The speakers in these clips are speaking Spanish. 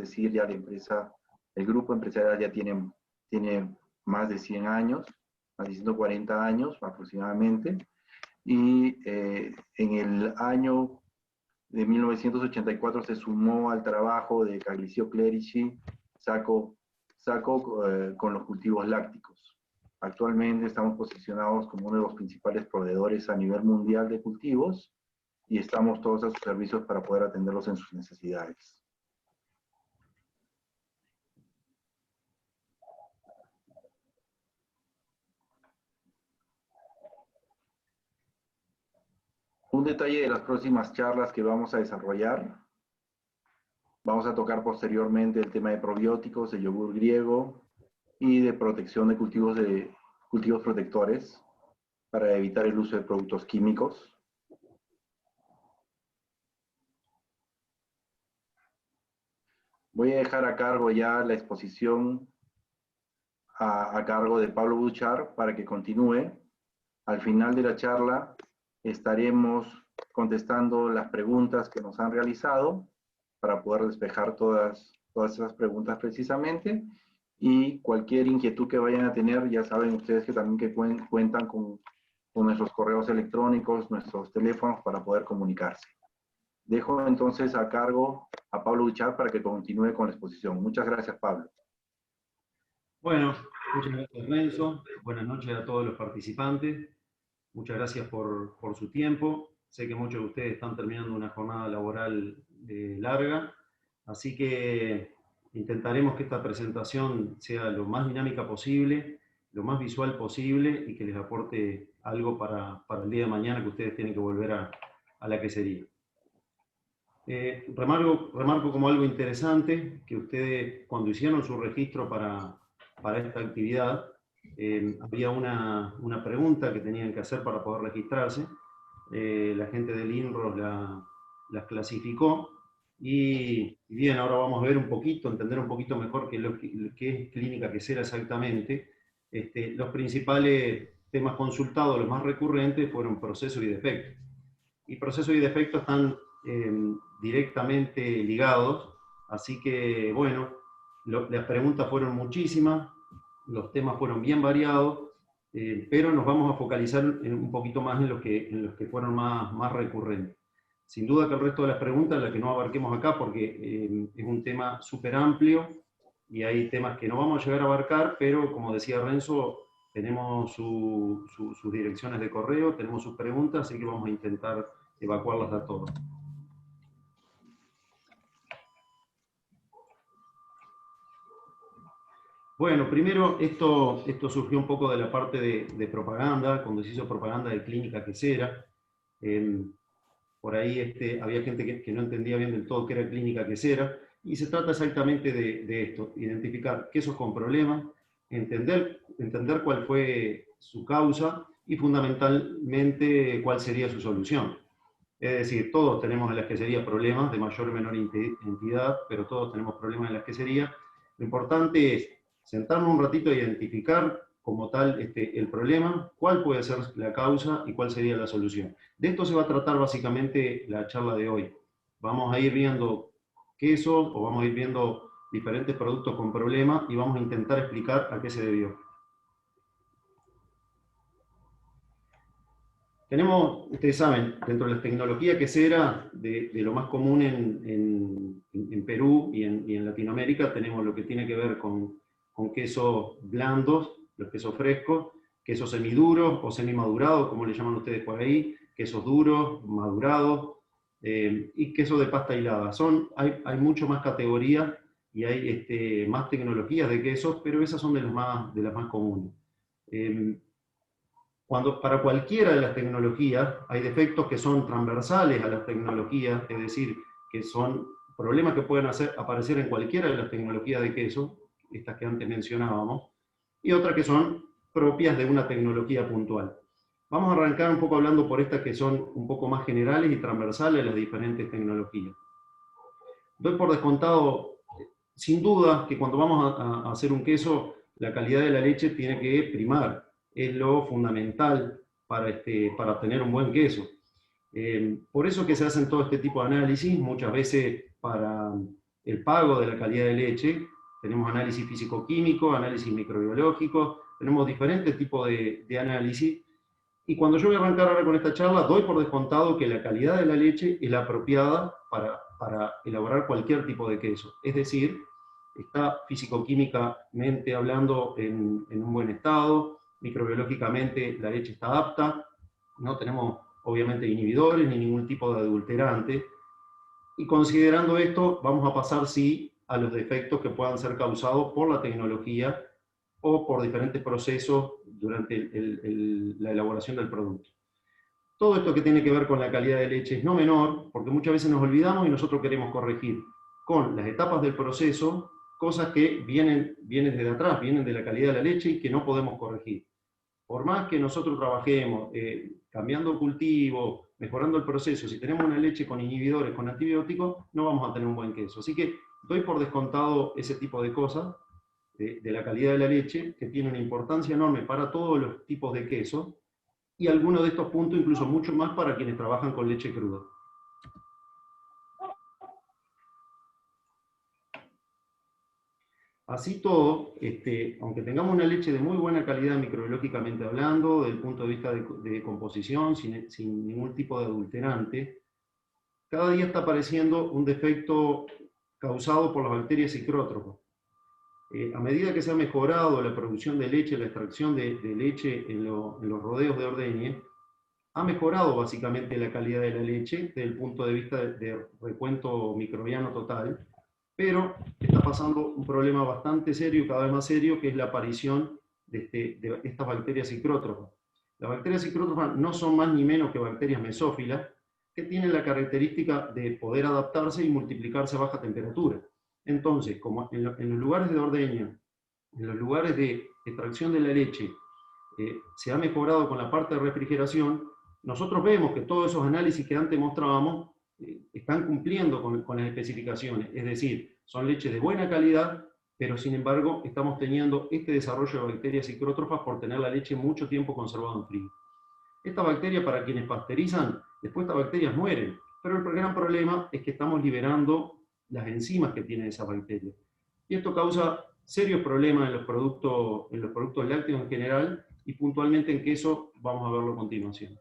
decir, ya el grupo empresarial ya tiene más de 100 años, más de 140 años aproximadamente, y en el año de 1984 se sumó al trabajo de Caglicio Clerici, Sacco con los cultivos lácticos. Actualmente estamos posicionados como uno de los principales proveedores a nivel mundial de cultivos y estamos todos a sus servicios para poder atenderlos en sus necesidades. Un detalle de las próximas charlas que vamos a desarrollar. Vamos a tocar posteriormente el tema de probióticos, de yogur griego y de protección de cultivos protectores para evitar el uso de productos químicos. Voy a dejar a cargo ya la exposición a cargo de Pablo Bouchard para que continúe. Al final de la charla estaremos contestando las preguntas que nos han realizado para poder despejar todas esas preguntas precisamente, y cualquier inquietud que vayan a tener, ya saben ustedes que también cuentan con nuestros correos electrónicos, nuestros teléfonos para poder comunicarse. Dejo entonces a cargo a Pablo Bouchard para que continúe con la exposición. Muchas gracias, Pablo. Bueno, muchas gracias, Renzo. Buenas noches a todos los participantes. Muchas gracias por su tiempo. Sé que muchos de ustedes están terminando una jornada laboral larga, así que intentaremos que esta presentación sea lo más dinámica posible, lo más visual posible y que les aporte algo para el día de mañana que ustedes tienen que volver a la quesería. Remarco como algo interesante que ustedes, cuando hicieron su registro para esta actividad, había una pregunta que tenían que hacer para poder registrarse. La gente del INROS las clasificó, y bien, ahora vamos a ver un poquito, entender un poquito mejor qué es clínica quesera exactamente. Los principales temas consultados, los más recurrentes, fueron proceso y defecto. Y proceso y defecto están directamente ligados, así que bueno, las preguntas fueron muchísimas, los temas fueron bien variados, pero nos vamos a focalizar un poquito más en los que fueron más recurrentes. Sin duda que el resto de las preguntas, las que no abarquemos acá, porque es un tema súper amplio, y hay temas que no vamos a llegar a abarcar, pero como decía Renzo, tenemos sus direcciones de correo, tenemos sus preguntas, así que vamos a intentar evacuarlas a todos. Bueno, primero, esto surgió un poco de la parte de propaganda, cuando se hizo propaganda de clínica quesera. Por ahí había gente que no entendía bien del todo qué era clínica quesera, y se trata exactamente de esto: identificar quesos con problemas, entender cuál fue su causa y fundamentalmente cuál sería su solución. Es decir, todos tenemos en las queserías problemas de mayor o menor entidad, pero todos tenemos problemas en las queserías. Lo importante es sentarnos un ratito a identificar como tal el problema, cuál puede ser la causa y cuál sería la solución. De esto se va a tratar básicamente la charla de hoy. Vamos a ir viendo quesos, o vamos a ir viendo diferentes productos con problemas, y vamos a intentar explicar a qué se debió. Tenemos, ustedes saben, dentro de la tecnología quesera, de lo más común en Perú y en Latinoamérica, tenemos lo que tiene que ver con quesos blandos, los quesos frescos, quesos semiduros o semimadurados, como le llaman ustedes por ahí, quesos duros, madurados, y quesos de pasta hilada. Hay mucho más categorías y hay más tecnologías de quesos, pero esas son de las más comunes. Para cualquiera de las tecnologías hay defectos que son transversales a las tecnologías, es decir, que son problemas que pueden aparecer en cualquiera de las tecnologías de queso, estas que antes mencionábamos, y otras que son propias de una tecnología puntual. Vamos a arrancar un poco hablando por estas que son un poco más generales y transversales a las diferentes tecnologías. Doy por descontado, sin duda, que cuando vamos a hacer un queso, la calidad de la leche tiene que primar. Es lo fundamental para obtener un buen queso. Por eso que se hacen todo este tipo de análisis, muchas veces para el pago de la calidad de leche. Tenemos análisis físico-químico, análisis microbiológico, tenemos diferentes tipos de análisis. Y cuando yo voy a arrancar ahora con esta charla, doy por descontado que la calidad de la leche es la apropiada para elaborar cualquier tipo de queso. Es decir, está físico-químicamente hablando en un buen estado, microbiológicamente la leche está apta, no tenemos obviamente inhibidores ni ningún tipo de adulterante. Y considerando esto, vamos a pasar sí a los defectos que puedan ser causados por la tecnología o por diferentes procesos durante la elaboración del producto. Todo esto que tiene que ver con la calidad de leche es no menor, porque muchas veces nos olvidamos y nosotros queremos corregir con las etapas del proceso cosas que vienen desde atrás, vienen de la calidad de la leche y que no podemos corregir. Por más que nosotros trabajemos cambiando el cultivo, mejorando el proceso, si tenemos una leche con inhibidores, con antibióticos, no vamos a tener un buen queso. Así que doy por descontado ese tipo de cosas de la calidad de la leche, que tiene una importancia enorme para todos los tipos de queso, y algunos de estos puntos incluso mucho más para quienes trabajan con leche cruda. Así todo, aunque tengamos una leche de muy buena calidad microbiológicamente hablando, desde el punto de vista de composición, sin ningún tipo de adulterante, cada día está apareciendo un defecto causado por las bacterias cicrótropas. A medida que se ha mejorado la producción de leche, la extracción de leche en los rodeos de ordeñe, ha mejorado básicamente la calidad de la leche desde el punto de vista de recuento microbiano total, pero está pasando un problema bastante serio, cada vez más serio, que es la aparición de estas bacterias cicrótropas. Las bacterias cicrótropas no son más ni menos que bacterias mesófilas, que tienen la característica de poder adaptarse y multiplicarse a baja temperatura. Entonces, como en los lugares de ordeño, en los lugares de extracción de la leche, se ha mejorado con la parte de refrigeración, nosotros vemos que todos esos análisis que antes mostrábamos están cumpliendo con las especificaciones, es decir, son leches de buena calidad, pero sin embargo estamos teniendo este desarrollo de bacterias cicrótrofas por tener la leche mucho tiempo conservada en frío. Esta bacteria, para quienes pasteurizan, después estas bacterias mueren, pero el gran problema es que estamos liberando las enzimas que tienen esas bacterias. Y esto causa serios problemas en los productos lácteos en general, y puntualmente en queso vamos a verlo a continuación.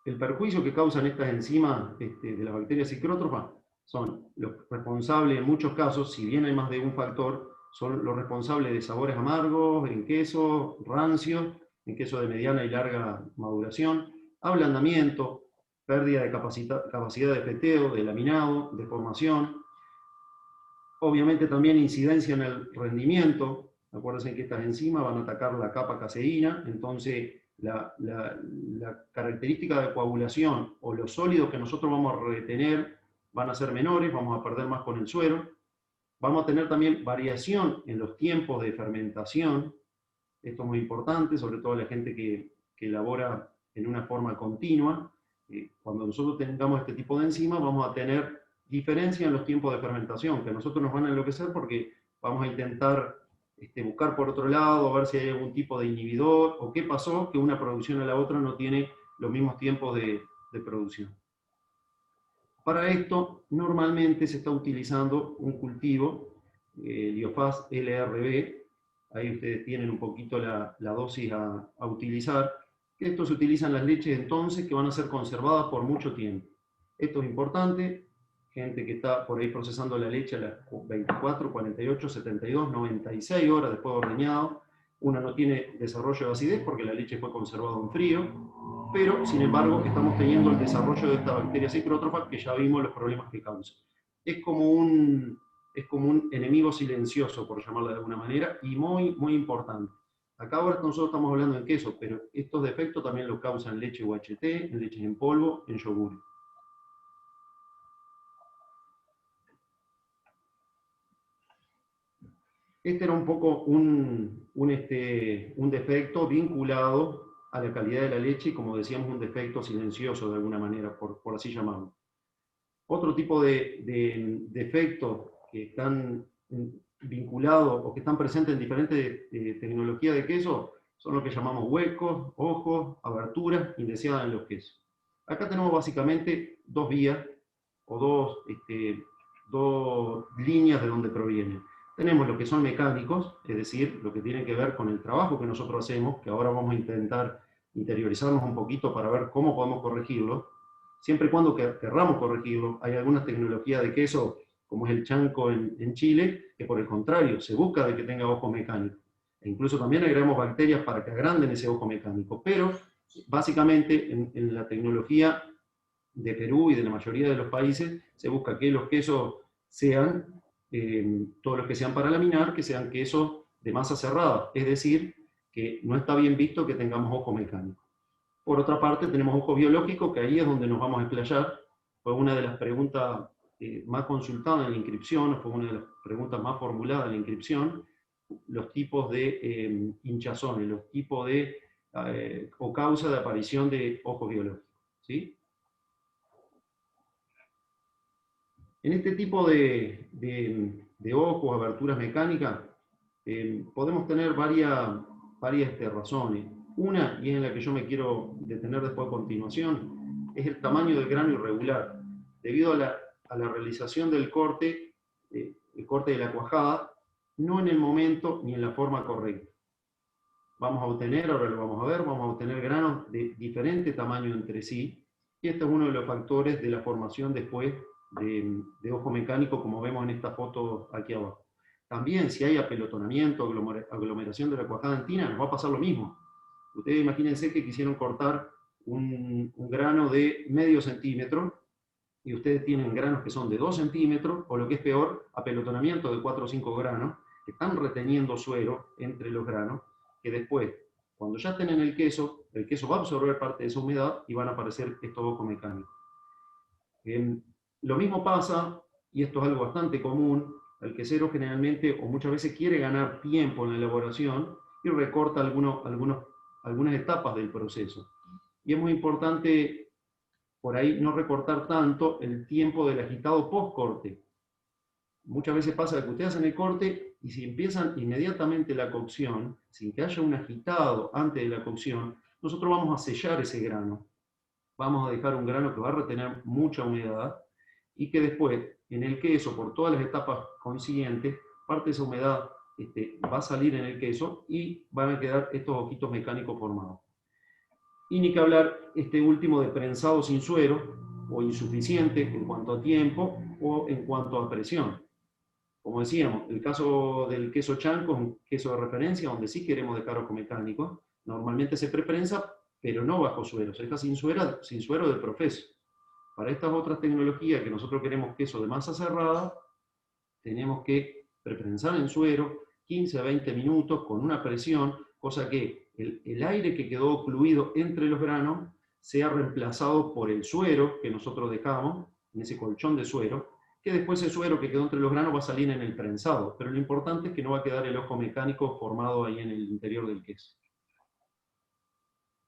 El perjuicio que causan estas enzimas de las bacterias cicrótrofas son los responsables, en muchos casos, si bien hay más de un factor, son los responsables de sabores amargos, en queso, rancios, en queso de mediana y larga maduración, ablandamiento, pérdida de capacidad de peteo, de laminado, deformación, obviamente también incidencia en el rendimiento. Acuérdense que estas enzimas van a atacar la capa caseína, entonces la característica de coagulación o los sólidos que nosotros vamos a retener van a ser menores, vamos a perder más con el suero. Vamos a tener también variación en los tiempos de fermentación. Esto es muy importante, sobre todo la gente que elabora en una forma continua. Cuando nosotros tengamos este tipo de enzimas, vamos a tener diferencia en los tiempos de fermentación, que a nosotros nos van a enloquecer porque vamos a intentar buscar por otro lado, a ver si hay algún tipo de inhibidor, o qué pasó que una producción a la otra no tiene los mismos tiempos de producción. Para esto, normalmente se está utilizando un cultivo, Liofaz LRB, ahí ustedes tienen un poquito la dosis a utilizar. Esto se utiliza en las leches entonces que van a ser conservadas por mucho tiempo. Esto es importante, gente que está por ahí procesando la leche a las 24, 48, 72, 96 horas después de ordeñado. Una no tiene desarrollo de acidez porque la leche fue conservada en frío, pero sin embargo estamos teniendo el desarrollo de esta bacteria cicrótrofa que ya vimos los problemas que causa. Es como un enemigo silencioso, por llamarlo de alguna manera, y muy, muy importante. Acá ahora nosotros estamos hablando de queso, pero estos defectos también los causan leche UHT, en leches en polvo, en yogur. Este era un poco un defecto vinculado a la calidad de la leche y, como decíamos, un defecto silencioso de alguna manera, por así llamarlo. Otro tipo de defectos que están vinculados o que están presentes en diferentes tecnologías de queso son lo que llamamos huecos, ojos, aberturas indeseadas en los quesos. Acá tenemos básicamente dos vías dos líneas de donde provienen. Tenemos lo que son mecánicos, es decir, lo que tiene que ver con el trabajo que nosotros hacemos, que ahora vamos a intentar interiorizarnos un poquito para ver cómo podemos corregirlo. Siempre y cuando querramos corregirlo, hay algunas tecnologías de queso, como es el chanco en Chile, que por el contrario, se busca de que tenga ojo mecánico. E incluso también agregamos bacterias para que agranden ese ojo mecánico. Pero, básicamente, en la tecnología de Perú y de la mayoría de los países, se busca que los quesos sean, todos los que sean para laminar, que sean quesos de masa cerrada. Es decir, que no está bien visto que tengamos ojo mecánico. Por otra parte, tenemos ojo biológico, que ahí es donde nos vamos a explayar. Fue una de las preguntas más consultadas en la inscripción, fue una de las preguntas más formuladas en la inscripción, los tipos de hinchazones, los tipos de, o causa de aparición de ojo biológico. ¿Sí? En este tipo de ojos, aberturas mecánicas, podemos tener varias razones. Una, y es en la que yo me quiero detener después a continuación, es el tamaño del grano irregular. Debido a la realización del corte, el corte de la cuajada, no en el momento ni en la forma correcta. Vamos a obtener, ahora lo vamos a ver, vamos a obtener granos de diferente tamaño entre sí, y este es uno de los factores de la formación después de ojo mecánico, como vemos en esta foto aquí abajo. También, si hay apelotonamiento, aglomeración de la cuajada antina, nos va a pasar lo mismo. Ustedes imagínense que quisieron cortar un grano de medio centímetro, y ustedes tienen granos que son de 2 centímetros, o lo que es peor, apelotonamiento de 4 o 5 granos, que están reteniendo suero entre los granos, que después, cuando ya estén en el queso va a absorber parte de esa humedad y van a aparecer estos ojos mecánicos. Lo mismo pasa, y esto es algo bastante común, el quesero generalmente o muchas veces quiere ganar tiempo en la elaboración y recorta algunas etapas del proceso. Y es muy importante por ahí no recortar tanto el tiempo del agitado post-corte. Muchas veces pasa que ustedes hacen el corte y si empiezan inmediatamente la cocción, sin que haya un agitado antes de la cocción, nosotros vamos a sellar ese grano. Vamos a dejar un grano que va a retener mucha humedad y que después, en el queso, por todas las etapas consiguientes, parte de esa humedad va a salir en el queso y van a quedar estos ojitos mecánicos formados. Y ni que hablar este último de prensado sin suero, o insuficiente en cuanto a tiempo o en cuanto a presión. Como decíamos, el caso del queso chanco es un queso de referencia donde sí queremos dejar ojo mecánico. Normalmente se preprensa, pero no bajo suero, se deja sin suero del profeso. Para estas otras tecnologías que nosotros queremos queso de masa cerrada, tenemos que preprensar en suero 15 a 20 minutos con una presión, cosa que el aire que quedó ocluido entre los granos sea reemplazado por el suero que nosotros dejamos, en ese colchón de suero, que después ese suero que quedó entre los granos va a salir en el prensado, pero lo importante es que no va a quedar el ojo mecánico formado ahí en el interior del queso.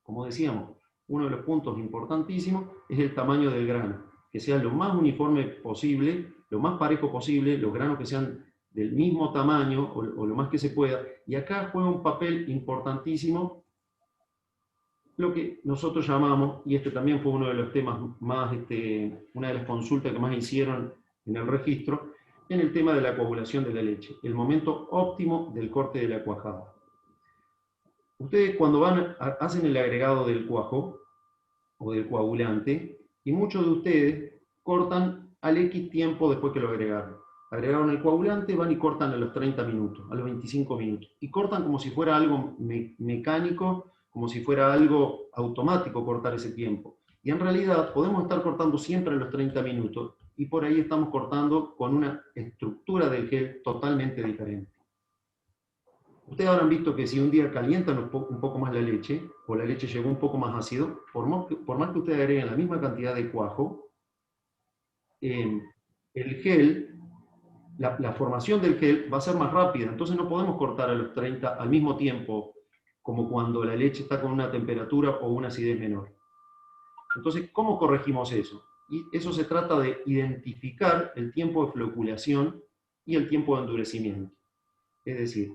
Como decíamos, uno de los puntos importantísimos es el tamaño del grano, que sea lo más uniforme posible, lo más parejo posible, los granos que sean del mismo tamaño o lo más que se pueda, y acá juega un papel importantísimo lo que nosotros llamamos, y este también fue uno de los temas más, una de las consultas que más hicieron en el registro, en el tema de la coagulación de la leche, el momento óptimo del corte de la cuajada. Ustedes cuando hacen el agregado del cuajo o del coagulante, y muchos de ustedes cortan al X tiempo después que lo agregaron. Agregaron el coagulante, van y cortan a los 30 minutos, a los 25 minutos. Y cortan como si fuera algo mecánico, como si fuera algo automático cortar ese tiempo. Y en realidad podemos estar cortando siempre a los 30 minutos, y por ahí estamos cortando con una estructura del gel totalmente diferente. Ustedes habrán visto que si un día calientan un poco más la leche, o la leche llegó un poco más ácido, por más que ustedes agreguen la misma cantidad de cuajo, el gel, la formación del gel va a ser más rápida, entonces no podemos cortar a los 30 al mismo tiempo, como cuando la leche está con una temperatura o una acidez menor. Entonces, ¿cómo corregimos eso? Y eso se trata de identificar el tiempo de floculación y el tiempo de endurecimiento. Es decir,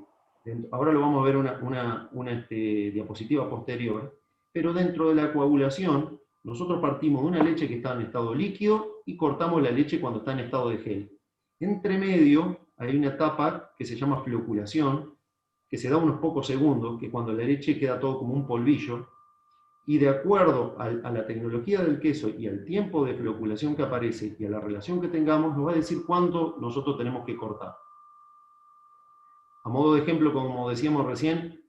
ahora lo vamos a ver una diapositiva posterior, pero dentro de la coagulación, nosotros partimos de una leche que está en estado líquido y cortamos la leche cuando está en estado de gel. Entre medio hay una etapa que se llama floculación, que se da unos pocos segundos, que cuando la leche queda todo como un polvillo, y de acuerdo a la tecnología del queso y al tiempo de floculación que aparece y a la relación que tengamos, nos va a decir cuánto nosotros tenemos que cortar. A modo de ejemplo, como decíamos recién,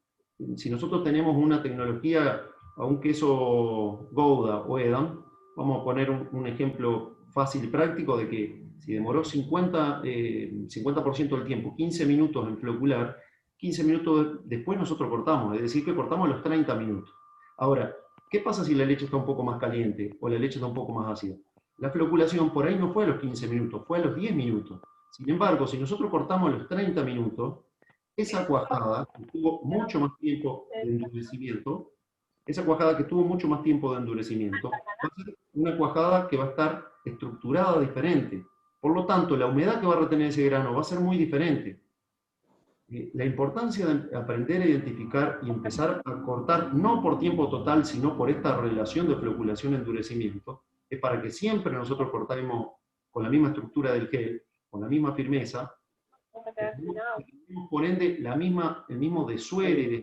si nosotros tenemos una tecnología a un queso Gouda o Edam, vamos a poner un ejemplo fácil y práctico de que si demoró 50% del tiempo, 15 minutos en flocular, 15 minutos después nosotros cortamos, es decir, que cortamos los 30 minutos. Ahora, ¿qué pasa si la leche está un poco más caliente o la leche está un poco más ácida? La floculación por ahí no fue a los 15 minutos, fue a los 10 minutos. Sin embargo, si nosotros cortamos los 30 minutos, esa cuajada que tuvo mucho más tiempo de endurecimiento, va a ser una cuajada que va a estar estructurada diferente. Por lo tanto, la humedad que va a retener ese grano va a ser muy diferente. La importancia de aprender a identificar y empezar a cortar, no por tiempo total, sino por esta relación de floculación-endurecimiento, es para que siempre nosotros cortemos con la misma estructura del gel, con la misma firmeza, por ende el mismo desuere,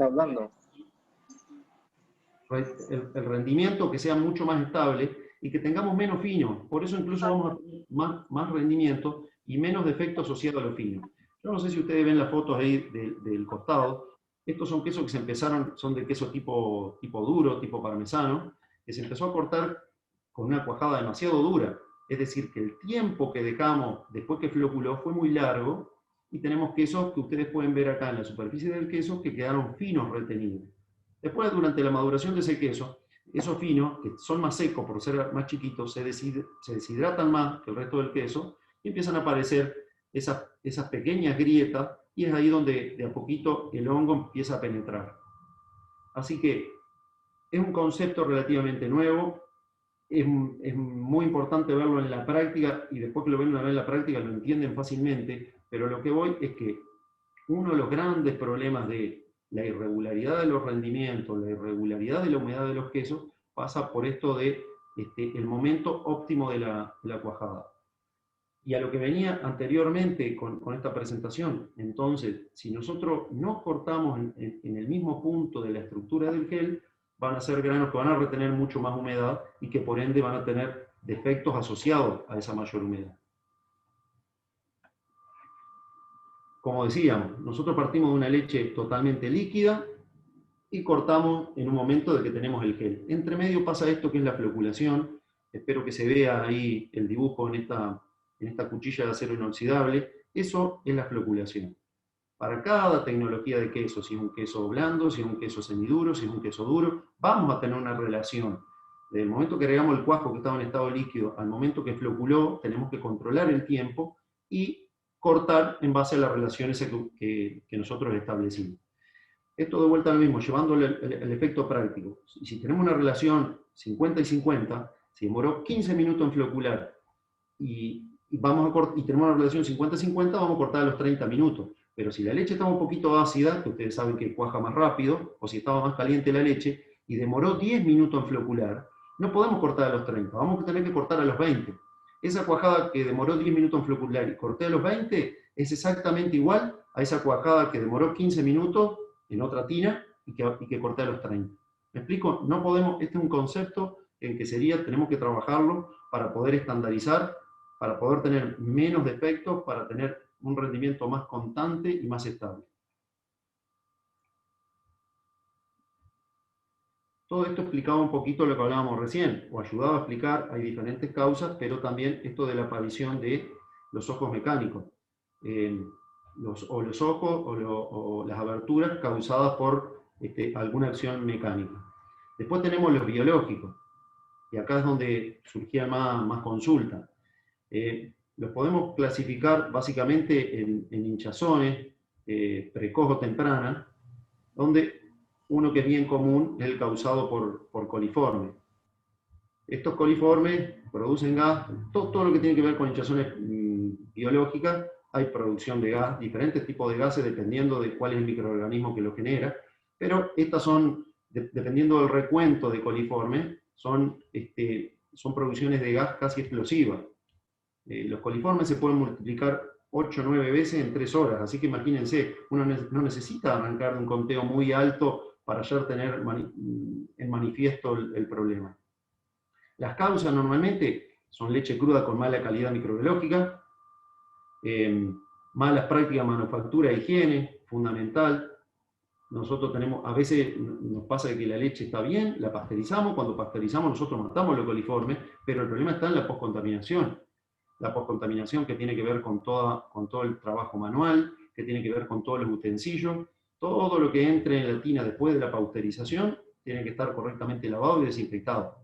el rendimiento que sea mucho más estable y que tengamos menos fino. Por eso incluso vamos a tener más rendimiento y menos defecto asociado a lo fino. Yo no sé si ustedes ven las fotos ahí del costado. Estos son quesos que se empezaron, son de queso tipo duro, tipo parmesano, que se empezó a cortar con una cuajada demasiado dura. Es decir, que el tiempo que dejamos después que floculó fue muy largo y tenemos quesos que ustedes pueden ver acá en la superficie del queso que quedaron finos retenidos. Después, durante la maduración de ese queso, esos finos, que son más secos por ser más chiquitos, se deshidratan más que el resto del queso y empiezan a aparecer esas pequeñas grietas, y es ahí donde de a poquito el hongo empieza a penetrar. Así que es un concepto relativamente nuevo, es muy importante verlo en la práctica, y después que lo ven una vez en la práctica lo entienden fácilmente, pero lo que voy es que uno de los grandes problemas de la irregularidad de los rendimientos, la irregularidad de la humedad de los quesos, pasa por esto de el momento óptimo de la cuajada. Y a lo que venía anteriormente con esta presentación, entonces, si nosotros no cortamos en el mismo punto de la estructura del gel, van a ser granos que van a retener mucho más humedad y que por ende van a tener defectos asociados a esa mayor humedad. Como decíamos, nosotros partimos de una leche totalmente líquida y cortamos en un momento de que tenemos el gel. Entre medio pasa esto que es la floculación. Espero que se vea ahí el dibujo en esta cuchilla de acero inoxidable. Eso es la floculación. Para cada tecnología de queso, si es un queso blando, si es un queso semiduro, si es un queso duro, vamos a tener una relación. Desde el momento que agregamos el cuajo que estaba en estado líquido al momento que floculó, tenemos que controlar el tiempo y cortar en base a las relaciones que nosotros establecimos. Esto de vuelta a lo mismo, llevando el efecto práctico. Si tenemos una relación 50 y 50, si demoró 15 minutos en flocular y tenemos una relación 50-50, vamos a cortar a los 30 minutos. Pero si la leche estaba un poquito ácida, que ustedes saben que cuaja más rápido, o si estaba más caliente la leche, y demoró 10 minutos en flocular, no podemos cortar a los 30, vamos a tener que cortar a los 20. Esa cuajada que demoró 10 minutos en flocular y corté a los 20, es exactamente igual a esa cuajada que demoró 15 minutos en otra tina y que corté a los 30. ¿Me explico? No podemos, este es un concepto en que tenemos que trabajarlo para poder estandarizar, para poder tener menos defectos, para tener un rendimiento más constante y más estable. Todo esto explicaba un poquito lo que hablábamos recién, o ayudaba a explicar, hay diferentes causas, pero también esto de la aparición de los ojos mecánicos. Los ojos o las aberturas causadas por alguna acción mecánica. Después tenemos los biológicos, y acá es donde surgía más consulta. Los podemos clasificar básicamente en hinchazones, precoz o temprana, donde uno que es bien común es el causado por coliformes. Estos coliformes producen gas, todo lo que tiene que ver con hinchazones biológicas, hay producción de gas, diferentes tipos de gases dependiendo de cuál es el microorganismo que lo genera, pero estas son, dependiendo del recuento de coliformes, son producciones de gas casi explosivas. Los coliformes se pueden multiplicar 8 o 9 veces en 3 horas, así que imagínense, uno no necesita arrancar de un conteo muy alto para ya tener en manifiesto el problema. Las causas normalmente son leche cruda con mala calidad microbiológica, malas prácticas de manufactura e higiene, fundamental. Nosotros tenemos, a veces nos pasa que la leche está bien, la pasteurizamos, cuando pasteurizamos nosotros matamos los coliformes, pero el problema está en la postcontaminación. La postcontaminación que tiene que ver con todo el trabajo manual, que tiene que ver con todos los utensilios, todo lo que entre en la tina después de la pasteurización tiene que estar correctamente lavado y desinfectado.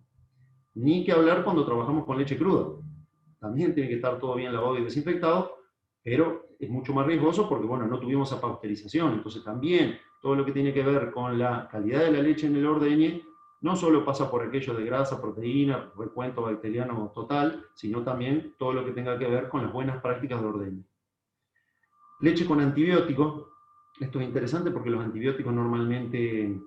Ni que hablar cuando trabajamos con leche cruda. También tiene que estar todo bien lavado y desinfectado, pero es mucho más riesgoso porque, bueno, no tuvimos esa pasteurización. Entonces también todo lo que tiene que ver con la calidad de la leche en el ordeñe no solo pasa por aquello de grasa, proteína, recuento bacteriano total, sino también todo lo que tenga que ver con las buenas prácticas de ordeñe. Leche con antibióticos. Esto es interesante porque los antibióticos normalmente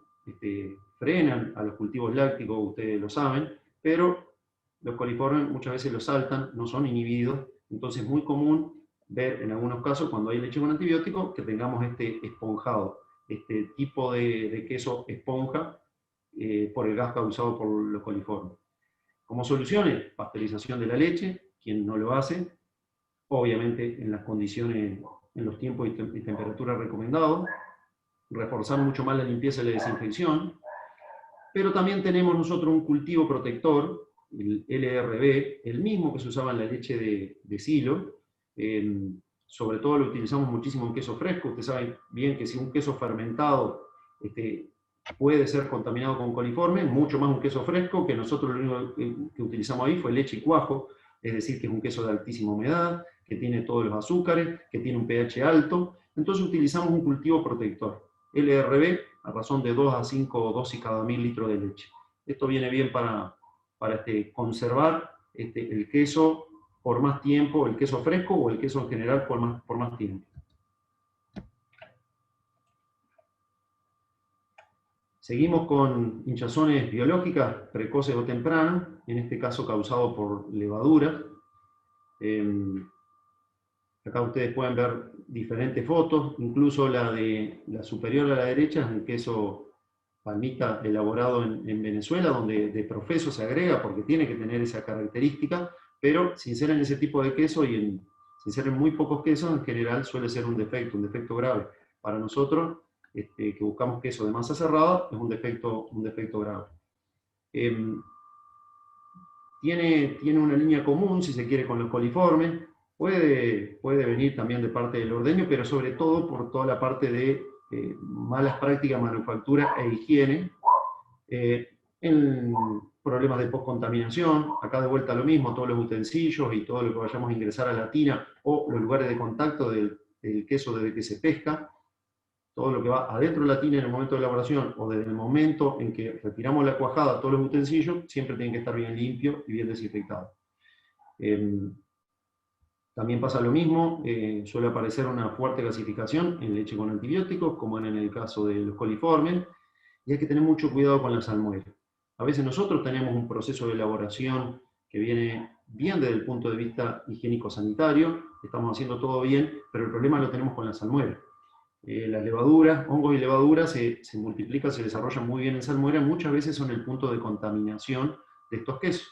frenan a los cultivos lácticos, ustedes lo saben, pero los coliformes muchas veces los saltan, no son inhibidos, entonces es muy común ver en algunos casos cuando hay leche con antibióticos que tengamos este esponjado, este tipo de queso esponja por el gas causado por los coliformes. Como soluciones, pasteurización de la leche, quien no lo hace, obviamente en las condiciones, en los tiempos y temperaturas recomendados, reforzar mucho más la limpieza y la desinfección, pero también tenemos nosotros un cultivo protector, el LRB, el mismo que se usaba en la leche de silo, sobre todo lo utilizamos muchísimo en queso fresco. Ustedes saben bien que si un queso fermentado puede ser contaminado con coliformes, mucho más un queso fresco, que nosotros lo único que utilizamos ahí fue leche y cuajo, es decir, que es un queso de altísima humedad, que tiene todos los azúcares, que tiene un pH alto, entonces utilizamos un cultivo protector, LRB, a razón de 2 a 5 dosis cada 1000 litros de leche. Esto viene bien para conservar el queso por más tiempo, el queso fresco o el queso en general por más tiempo. Seguimos con hinchazones biológicas precoces o tempranas, en este caso causado por levadura. Acá ustedes pueden ver diferentes fotos, incluso la superior a la derecha es un queso palmita elaborado en Venezuela, donde de profeso se agrega porque tiene que tener esa característica, pero sin ser en ese tipo de queso y sin ser en muy pocos quesos, en general suele ser un defecto grave. Para nosotros, que buscamos queso de masa cerrada, es un defecto grave. Tiene una línea común, si se quiere, con los coliformes. Puede venir también de parte del ordeño, pero sobre todo por toda la parte de malas prácticas de manufactura e higiene, en problemas de postcontaminación, acá de vuelta lo mismo, todos los utensilios y todo lo que vayamos a ingresar a la tina o los lugares de contacto del queso desde que se pesca, todo lo que va adentro de la tina en el momento de elaboración o desde el momento en que retiramos la cuajada, todos los utensilios, siempre tienen que estar bien limpios y bien desinfectados. También pasa lo mismo, suele aparecer una fuerte gasificación en leche con antibióticos, como en el caso de los coliformes, y hay que tener mucho cuidado con la salmuera. A veces nosotros tenemos un proceso de elaboración que viene bien desde el punto de vista higiénico-sanitario, estamos haciendo todo bien, pero el problema lo tenemos con la salmuera. Las levaduras, hongos y levaduras se multiplican, se desarrollan muy bien en salmuera, muchas veces son el punto de contaminación de estos quesos.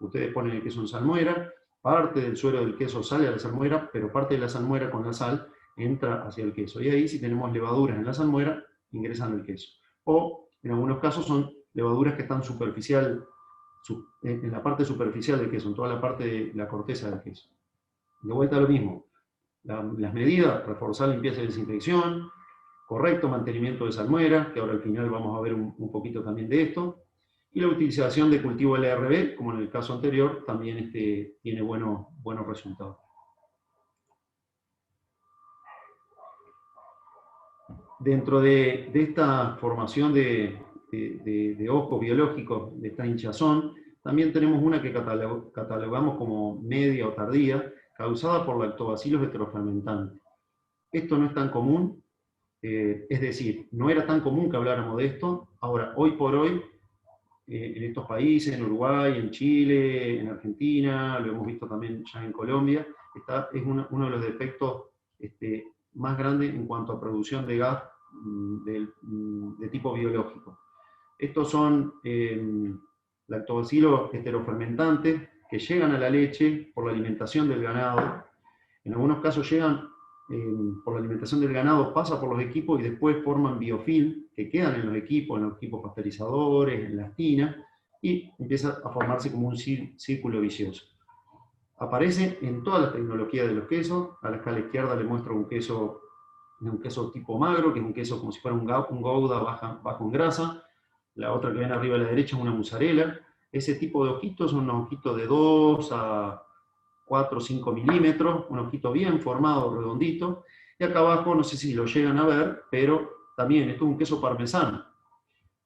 Ustedes ponen el queso en salmuera, parte del suero del queso sale a la salmuera, pero parte de la salmuera con la sal entra hacia el queso. Y ahí, si tenemos levaduras en la salmuera, ingresan al queso. O, en algunos casos, son levaduras que están en la parte superficial del queso, en toda la parte de la corteza del queso. De vuelta a lo mismo. Las medidas, reforzar limpieza y desinfección, correcto mantenimiento de salmuera, que ahora al final vamos a ver un poquito también de esto, y la utilización de cultivo LRB, como en el caso anterior, también tiene buenos resultados. Dentro de esta formación de ojos biológicos, de esta hinchazón, también tenemos una que catalogamos como media o tardía, causada por lactobacilos heterofermentantes. Esto no es tan común, es decir, no era tan común que habláramos de esto. Ahora, hoy por hoy, en estos países, en Uruguay, en Chile, en Argentina, lo hemos visto también ya en Colombia. Es uno de los defectos más grandes en cuanto a producción de gas de tipo biológico. Estos son lactobacilos heterofermentantes que llegan a la leche por la alimentación del ganado. En algunos casos llegan por la alimentación del ganado, pasa por los equipos y después forman biofilm que quedan en los equipos pasteurizadores, en las tinas, y empieza a formarse como un círculo vicioso. Aparece en todas las tecnologías de los quesos. A la escala izquierda le muestro un queso tipo magro, que es un queso como si fuera un Gouda bajo en grasa. La otra que ven arriba a la derecha es una mozzarella. Ese tipo de ojitos son unos ojitos de 2 a 4 o 5 milímetros, un ojito bien formado, redondito. Y acá abajo, no sé si lo llegan a ver, pero también esto es un queso parmesano.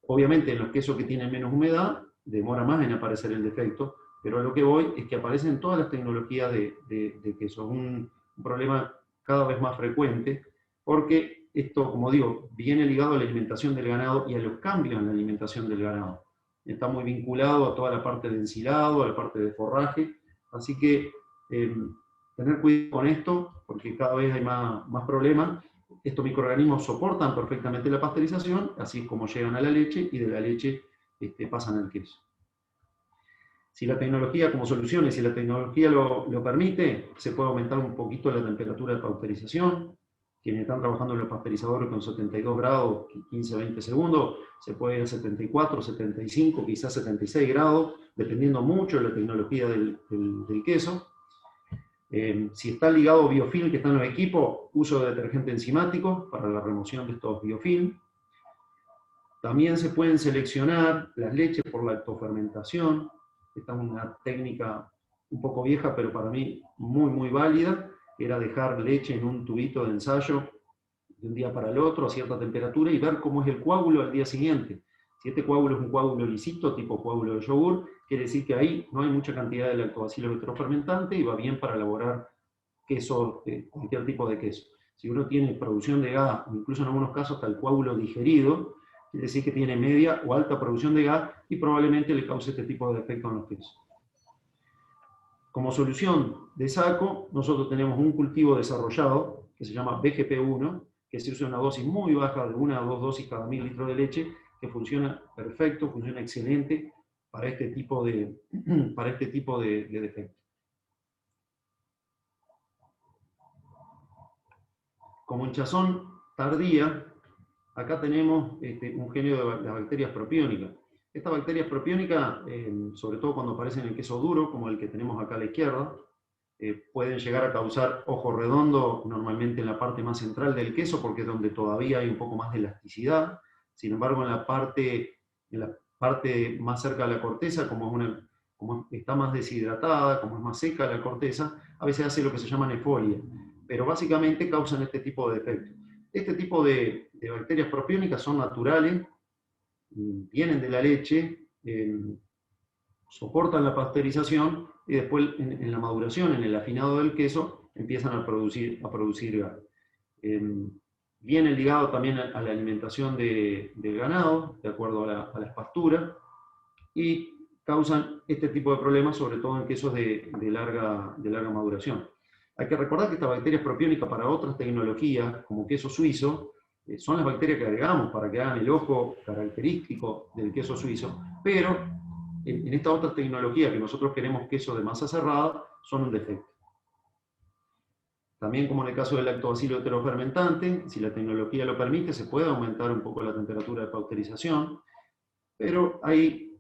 Obviamente en los quesos que tienen menos humedad, demora más en aparecer el defecto, pero a lo que voy es que aparecen todas las tecnologías de queso. Un problema cada vez más frecuente, porque esto, como digo, viene ligado a la alimentación del ganado y a los cambios en la alimentación del ganado. Está muy vinculado a toda la parte de ensilado, a la parte de forraje, así que tener cuidado con esto, porque cada vez hay más problemas. Estos microorganismos soportan perfectamente la pasteurización, así es como llegan a la leche, y de la leche pasan al queso. Si la tecnología, como soluciones, si la tecnología lo permite, se puede aumentar un poquito la temperatura de pasteurización. Quienes están trabajando en los pasteurizadores con 72 grados, 15 a 20 segundos, se puede ir a 74, 75, quizás 76 grados, dependiendo mucho de la tecnología del queso. Si está ligado biofilm que está en los equipos, uso de detergente enzimático para la remoción de estos biofilm. También se pueden seleccionar las leches por lactofermentación. Esta es una técnica un poco vieja, pero para mí muy válida. Era dejar leche en un tubito de ensayo de un día para el otro a cierta temperatura y ver cómo es el coágulo al día siguiente. Si este coágulo es un coágulo lisito, tipo coágulo de yogur, quiere decir que ahí no hay mucha cantidad de lactobacilos heterofermentantes y va bien para elaborar queso, cualquier tipo de queso. Si uno tiene producción de gas, incluso en algunos casos hasta el coágulo digerido, quiere decir que tiene media o alta producción de gas y probablemente le cause este tipo de defecto en los quesos. Como solución de saco, nosotros tenemos un cultivo desarrollado que se llama BGP1, que se usa una dosis muy baja de 1 a 2 dosis cada 1000 litros de leche, que funciona perfecto, funciona excelente para este tipo de defecto. Como hinchazón tardía, acá tenemos un género de las bacterias propiónicas. Estas bacterias propiónicas, sobre todo cuando aparecen en el queso duro, como el que tenemos acá a la izquierda, pueden llegar a causar ojo redondo, normalmente en la parte más central del queso, porque es donde todavía hay un poco más de elasticidad. Sin embargo, en la parte más cerca de la corteza, como está más deshidratada, como es más seca la corteza, a veces hace lo que se llama nefolia, pero básicamente causan este tipo de defectos. Este tipo de bacterias propiónicas son naturales, vienen de la leche, soportan la pasteurización y después en la maduración, en el afinado del queso, empiezan a producir gas. Viene ligado también a la alimentación del ganado, de acuerdo a las pasturas, y causan este tipo de problemas, sobre todo en quesos de larga maduración. Hay que recordar que estas bacterias propiónicas para otras tecnologías, como queso suizo, son las bacterias que agregamos para que hagan el ojo característico del queso suizo, pero en esta otra tecnología que nosotros queremos queso de masa cerrada, son un defecto. También, como en el caso del lactobacilo heterofermentante, si la tecnología lo permite, se puede aumentar un poco la temperatura de pasteurización, pero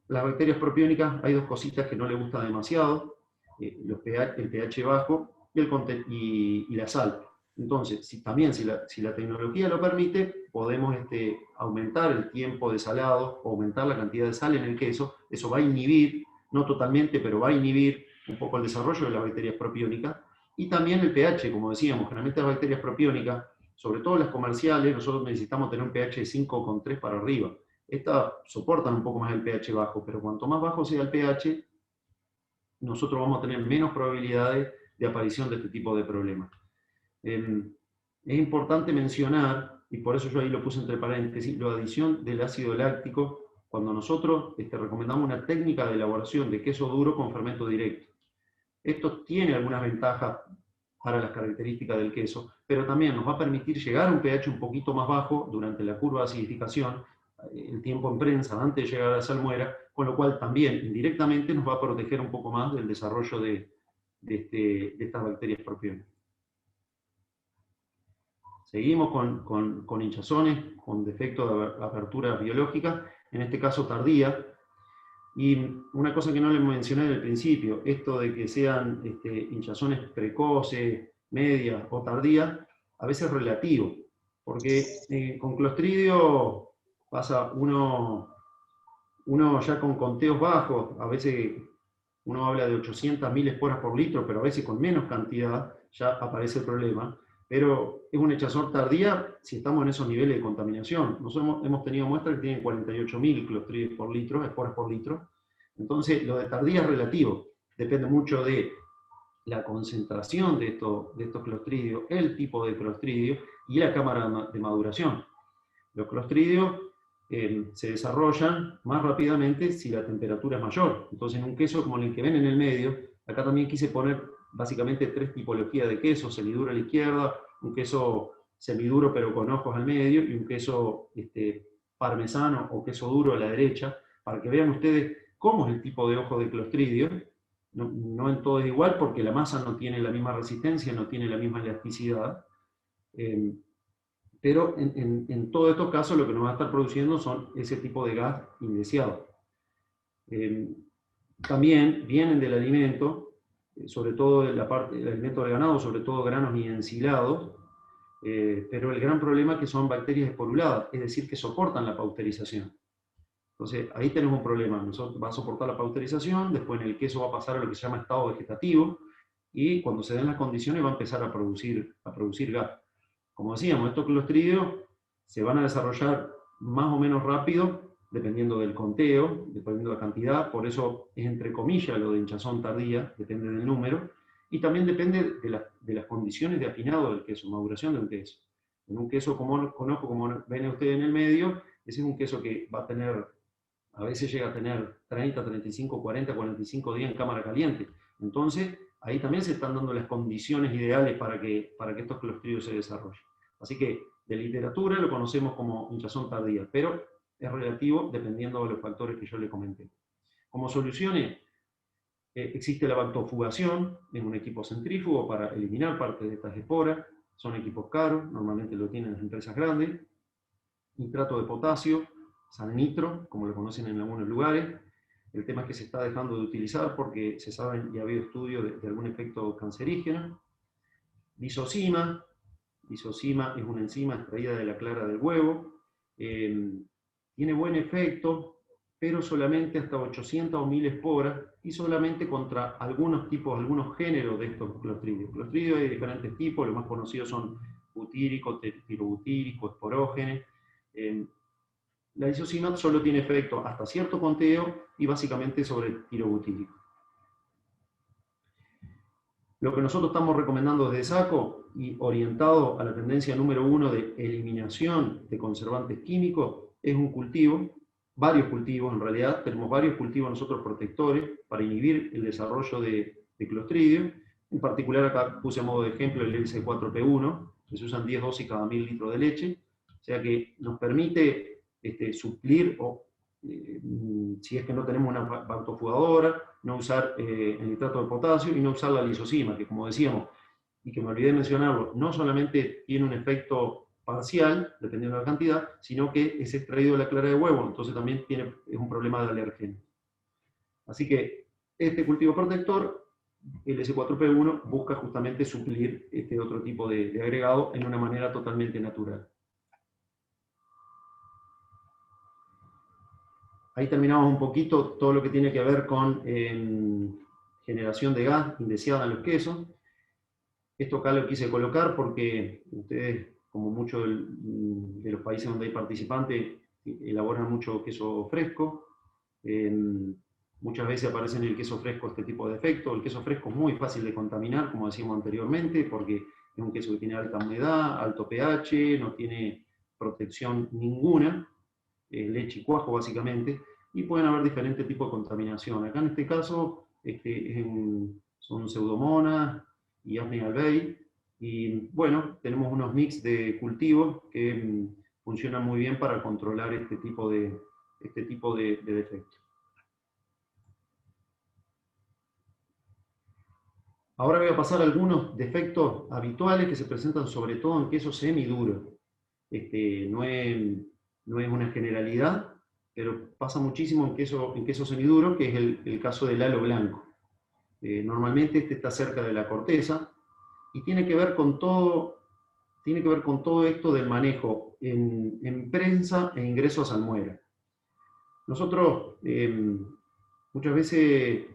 las bacterias propiónicas, hay dos cositas que no le gustan demasiado, el pH bajo y la sal. Entonces, si la tecnología lo permite, podemos aumentar el tiempo de salado, o aumentar la cantidad de sal en el queso. Eso va a inhibir, no totalmente, pero va a inhibir un poco el desarrollo de las bacterias propiónicas. Y también el pH, como decíamos, generalmente las bacterias propiónicas, sobre todo las comerciales, nosotros necesitamos tener un pH de 5,3 para arriba. Estas soportan un poco más el pH bajo, pero cuanto más bajo sea el pH, nosotros vamos a tener menos probabilidades de aparición de este tipo de problemas. Es importante mencionar, y por eso yo ahí lo puse entre paréntesis, la adición del ácido láctico cuando nosotros recomendamos una técnica de elaboración de queso duro con fermento directo. Esto tiene algunas ventajas para las características del queso, pero también nos va a permitir llegar a un pH un poquito más bajo durante la curva de acidificación, el tiempo en prensa antes de llegar a la salmuera, con lo cual también indirectamente nos va a proteger un poco más del desarrollo de estas bacterias propionas. Seguimos con hinchazones, con defectos de apertura biológica, en este caso tardía. Y una cosa que no les mencioné al principio, esto de que sean hinchazones precoces, medias o tardías, a veces es relativo, porque con Clostridio pasa uno ya con conteos bajos, a veces uno habla de 800.000 esporas por litro, pero a veces con menos cantidad ya aparece el problema. Pero es una hinchazón tardía si estamos en esos niveles de contaminación. Nosotros hemos tenido muestras que tienen 48.000 Clostridios por litro, esporas por litro. Entonces, lo de tardía es relativo. Depende mucho de la concentración de estos Clostridios, el tipo de Clostridio y la cámara de maduración. Los Clostridios se desarrollan más rápidamente si la temperatura es mayor. Entonces, en un queso como el que ven en el medio, acá también quise poner básicamente 3 tipologías de queso: semiduro a la izquierda, un queso semiduro pero con ojos al medio, y un queso parmesano o queso duro a la derecha, para que vean ustedes cómo es el tipo de ojo de Clostridio. No en todo es igual, porque la masa no tiene la misma resistencia, no tiene la misma elasticidad. Pero en todos estos casos lo que nos va a estar produciendo son ese tipo de gas indeseado. También vienen del alimento, sobre todo de la parte del alimento del ganado, sobre todo granos y ensilados, pero el gran problema es que son bacterias esporuladas, es decir, que soportan la pauterización. Entonces, ahí tenemos un problema. Va a soportar la pauterización, después en el queso va a pasar a lo que se llama estado vegetativo, y cuando se den las condiciones va a empezar a producir gas. Como decíamos, estos Clostridios se van a desarrollar más o menos rápido, dependiendo del conteo, dependiendo de la cantidad, por eso es entre comillas lo de hinchazón tardía, depende del número, y también depende de las condiciones de afinado del queso, maduración de un queso. En un queso como ven ustedes en el medio, ese es un queso que va a tener, a veces llega a tener 30, 35, 40, 45 días en cámara caliente. Entonces, ahí también se están dando las condiciones ideales para que estos Clostridios se desarrollen. Así que, de literatura lo conocemos como hinchazón tardía, pero es relativo dependiendo de los factores que yo le comenté. Como soluciones, existe la bactofugación en un equipo centrífugo para eliminar parte de estas esporas. Son equipos caros, normalmente lo tienen las empresas grandes. Nitrato de potasio, salnitro, como lo conocen en algunos lugares. El tema es que se está dejando de utilizar porque se saben y ha habido estudios de algún efecto cancerígeno. Lisocima. Lisocima es una enzima extraída de la clara del huevo. Tiene buen efecto, pero solamente hasta 800 o 1000 esporas, y solamente contra algunos tipos, algunos géneros de estos Clostridios. Clostridios hay diferentes tipos, los más conocidos son butírico, tirobutírico, esporógenes. La lisocima solo tiene efecto hasta cierto conteo y básicamente sobre el tirobutírico. Lo que nosotros estamos recomendando desde SACO y orientado a la tendencia número 1 de eliminación de conservantes químicos es un cultivo, varios cultivos en realidad, tenemos varios cultivos nosotros protectores para inhibir el desarrollo de Clostridio. En particular acá puse a modo de ejemplo el LC4P1, que se usan 10 dosis cada 1000 litros de leche, o sea que nos permite suplir, si es que no tenemos una bactofugadora, no usar el nitrato de potasio y no usar la lisocima, que como decíamos, y que me olvidé de mencionarlo, no solamente tiene un efecto parcial, dependiendo de la cantidad, sino que es extraído de la clara de huevo, entonces también es un problema de alergeno. Así que este cultivo protector, el S4P1, busca justamente suplir este otro tipo de agregado en una manera totalmente natural. Ahí terminamos un poquito todo lo que tiene que ver con generación de gas indeseada en los quesos. Esto acá lo quise colocar porque ustedes, como muchos de los países donde hay participantes, elaboran mucho queso fresco. Muchas veces aparece en el queso fresco este tipo de efecto. El queso fresco es muy fácil de contaminar, como decíamos anteriormente, porque es un queso que tiene alta humedad, alto pH, no tiene protección ninguna. leche y cuajo básicamente, y pueden haber diferentes tipos de contaminación. Acá en este caso son Pseudomonas y Apnea albei, y bueno, tenemos unos mix de cultivos que funcionan muy bien para controlar este tipo de defectos. Ahora voy a pasar a algunos defectos habituales que se presentan sobre todo en queso semiduro. No es una generalidad, pero pasa muchísimo en queso semiduro, que es el caso del halo blanco. Normalmente está cerca de la corteza y tiene que ver con todo esto del manejo en prensa e ingreso a salmuera. Nosotros muchas veces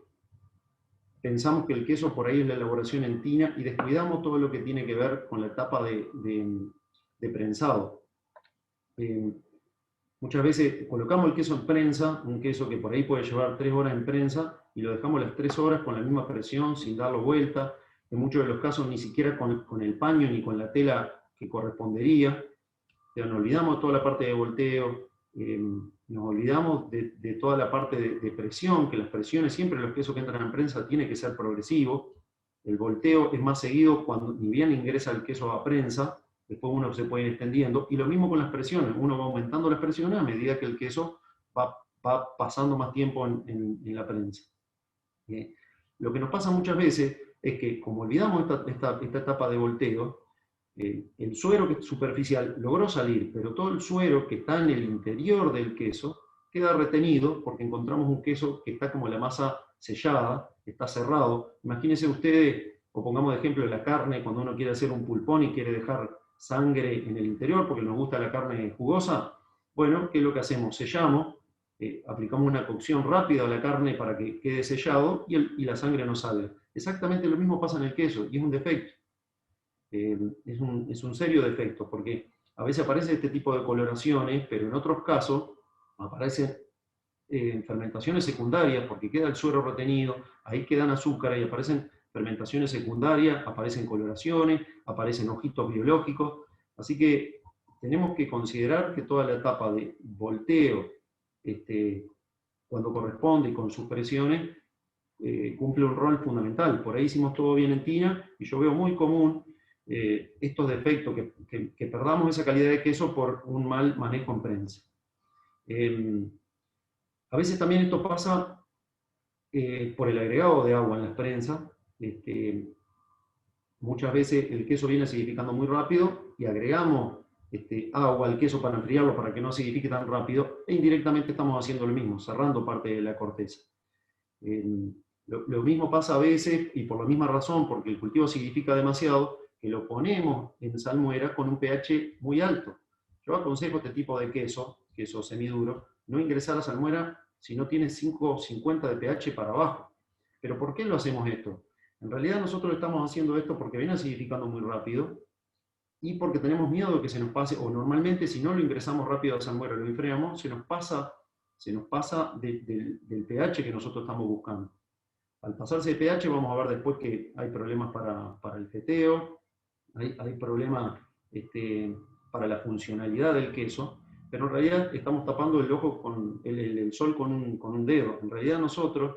pensamos que el queso por ahí es la elaboración en tina y descuidamos todo lo que tiene que ver con la etapa de prensado. Muchas veces colocamos el queso en prensa, un queso que por ahí puede llevar 3 horas en prensa, y lo dejamos las 3 horas con la misma presión, sin darlo vuelta, en muchos de los casos ni siquiera con el paño ni con la tela que correspondería. Pero nos olvidamos de toda la parte de volteo, nos olvidamos de toda la parte de presión, que las presiones siempre los quesos que entran en prensa tiene que ser progresivo. El volteo es más seguido cuando ni bien ingresa el queso a prensa, después uno se puede ir extendiendo, y lo mismo con las presiones, uno va aumentando las presiones a medida que el queso va pasando más tiempo en la prensa. Lo que nos pasa muchas veces es que, como olvidamos esta etapa de volteo, el suero superficial logró salir, pero todo el suero que está en el interior del queso queda retenido porque encontramos un queso que está como la masa sellada, está cerrado. Imagínense ustedes, o pongamos de ejemplo la carne, cuando uno quiere hacer un pulpón y quiere dejar sangre en el interior porque nos gusta la carne jugosa. Bueno, ¿qué es lo que hacemos? Sellamos, aplicamos una cocción rápida a la carne para que quede sellado y la sangre no salga. Exactamente lo mismo pasa en el queso, y es un defecto. Es un serio defecto, porque a veces aparece este tipo de coloraciones, pero en otros casos aparecen fermentaciones secundarias, porque queda el suero retenido, ahí quedan azúcar y aparecen fermentaciones secundarias, aparecen coloraciones, aparecen ojitos biológicos. Así que tenemos que considerar que toda la etapa de volteo, cuando corresponde y con sus presiones, cumple un rol fundamental. Por ahí hicimos todo bien en tina, y yo veo muy común estos defectos, que perdamos esa calidad de queso por un mal manejo en prensa. A veces también esto pasa por el agregado de agua en las prensas. Muchas veces el queso viene acidificando muy rápido y agregamos agua al queso para enfriarlo, para que no acidifique tan rápido, e indirectamente estamos haciendo lo mismo, cerrando parte de la corteza. Lo mismo pasa a veces, y por la misma razón, porque el cultivo acidifica demasiado, que lo ponemos en salmuera con un pH muy alto. Yo aconsejo este tipo de queso semiduro, no ingresar a salmuera si no tiene 5,50 de pH para abajo. ¿Pero por qué lo hacemos esto? En realidad nosotros estamos haciendo esto porque viene acidificando muy rápido, y porque tenemos miedo de que se nos pase, o normalmente si no lo ingresamos rápido a salmuera, lo enfriamos, se nos pasa del pH que nosotros estamos buscando. Al pasarse de pH vamos a ver después que hay problemas para el feteo, hay problemas para la funcionalidad del queso, pero en realidad estamos tapando el ojo con el sol con un dedo. En realidad nosotros,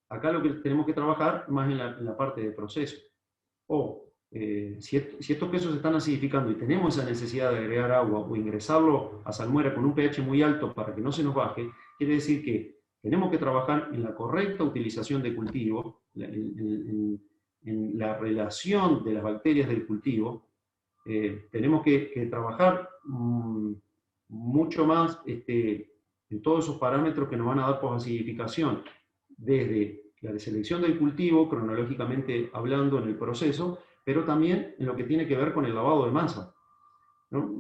acá lo que tenemos que trabajar más en la parte de proceso. Si estos quesos se están acidificando y tenemos esa necesidad de agregar agua o ingresarlo a salmuera con un pH muy alto para que no se nos baje, quiere decir que tenemos que trabajar en la correcta utilización de cultivo, en la relación de las bacterias del cultivo. Tenemos que trabajar mucho más en todos esos parámetros que nos van a dar posacidificación, desde la deselección del cultivo, cronológicamente hablando en el proceso, pero también en lo que tiene que ver con el lavado de masa, ¿no?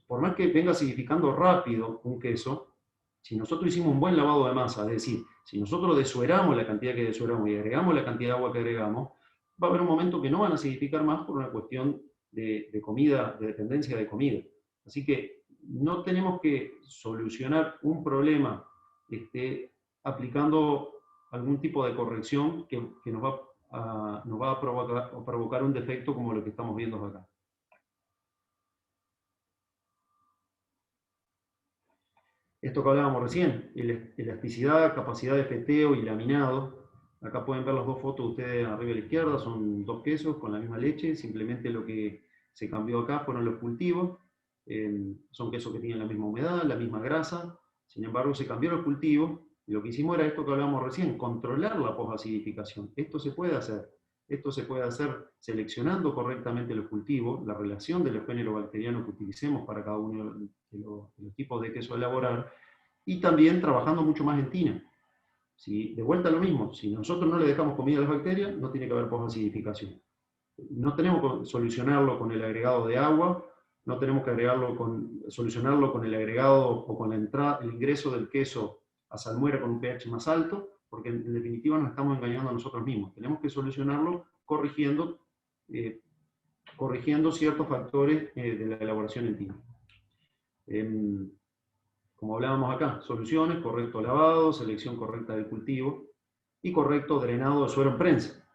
Por más que venga acidificando rápido un queso, si nosotros hicimos un buen lavado de masa, es decir, si nosotros desueramos la cantidad que desueramos y agregamos la cantidad de agua que agregamos, va a haber un momento que no van a acidificar más por una cuestión de comida, de dependencia de comida. Así que no tenemos que solucionar un problema aplicando algún tipo de corrección que nos va a provocar un defecto como lo que estamos viendo acá. Esto que hablábamos recién, elasticidad, capacidad de feteo y laminado. Acá pueden ver las dos fotos ustedes arriba a la izquierda, son dos quesos con la misma leche, simplemente lo que se cambió acá fueron los cultivos. Son quesos que tienen la misma humedad, la misma grasa, sin embargo se cambió los cultivos, y lo que hicimos era esto que hablábamos recién, controlar la posacidificación. Esto se puede hacer. Esto se puede hacer seleccionando correctamente los cultivos, la relación de los géneros bacterianos que utilicemos para cada uno de los tipos de queso a elaborar, y también trabajando mucho más en tina. Si, de vuelta lo mismo, si nosotros no le dejamos comida a las bacterias, no tiene que haber posacidificación. No tenemos que solucionarlo con el agregado de agua, no tenemos que solucionarlo con el agregado o con el ingreso del queso a salmuera con un pH más alto, porque en definitiva nos estamos engañando a nosotros mismos. Tenemos que solucionarlo corrigiendo ciertos factores de la elaboración en tina. Como hablábamos acá, soluciones, correcto lavado, selección correcta del cultivo y correcto drenado de suero en prensa.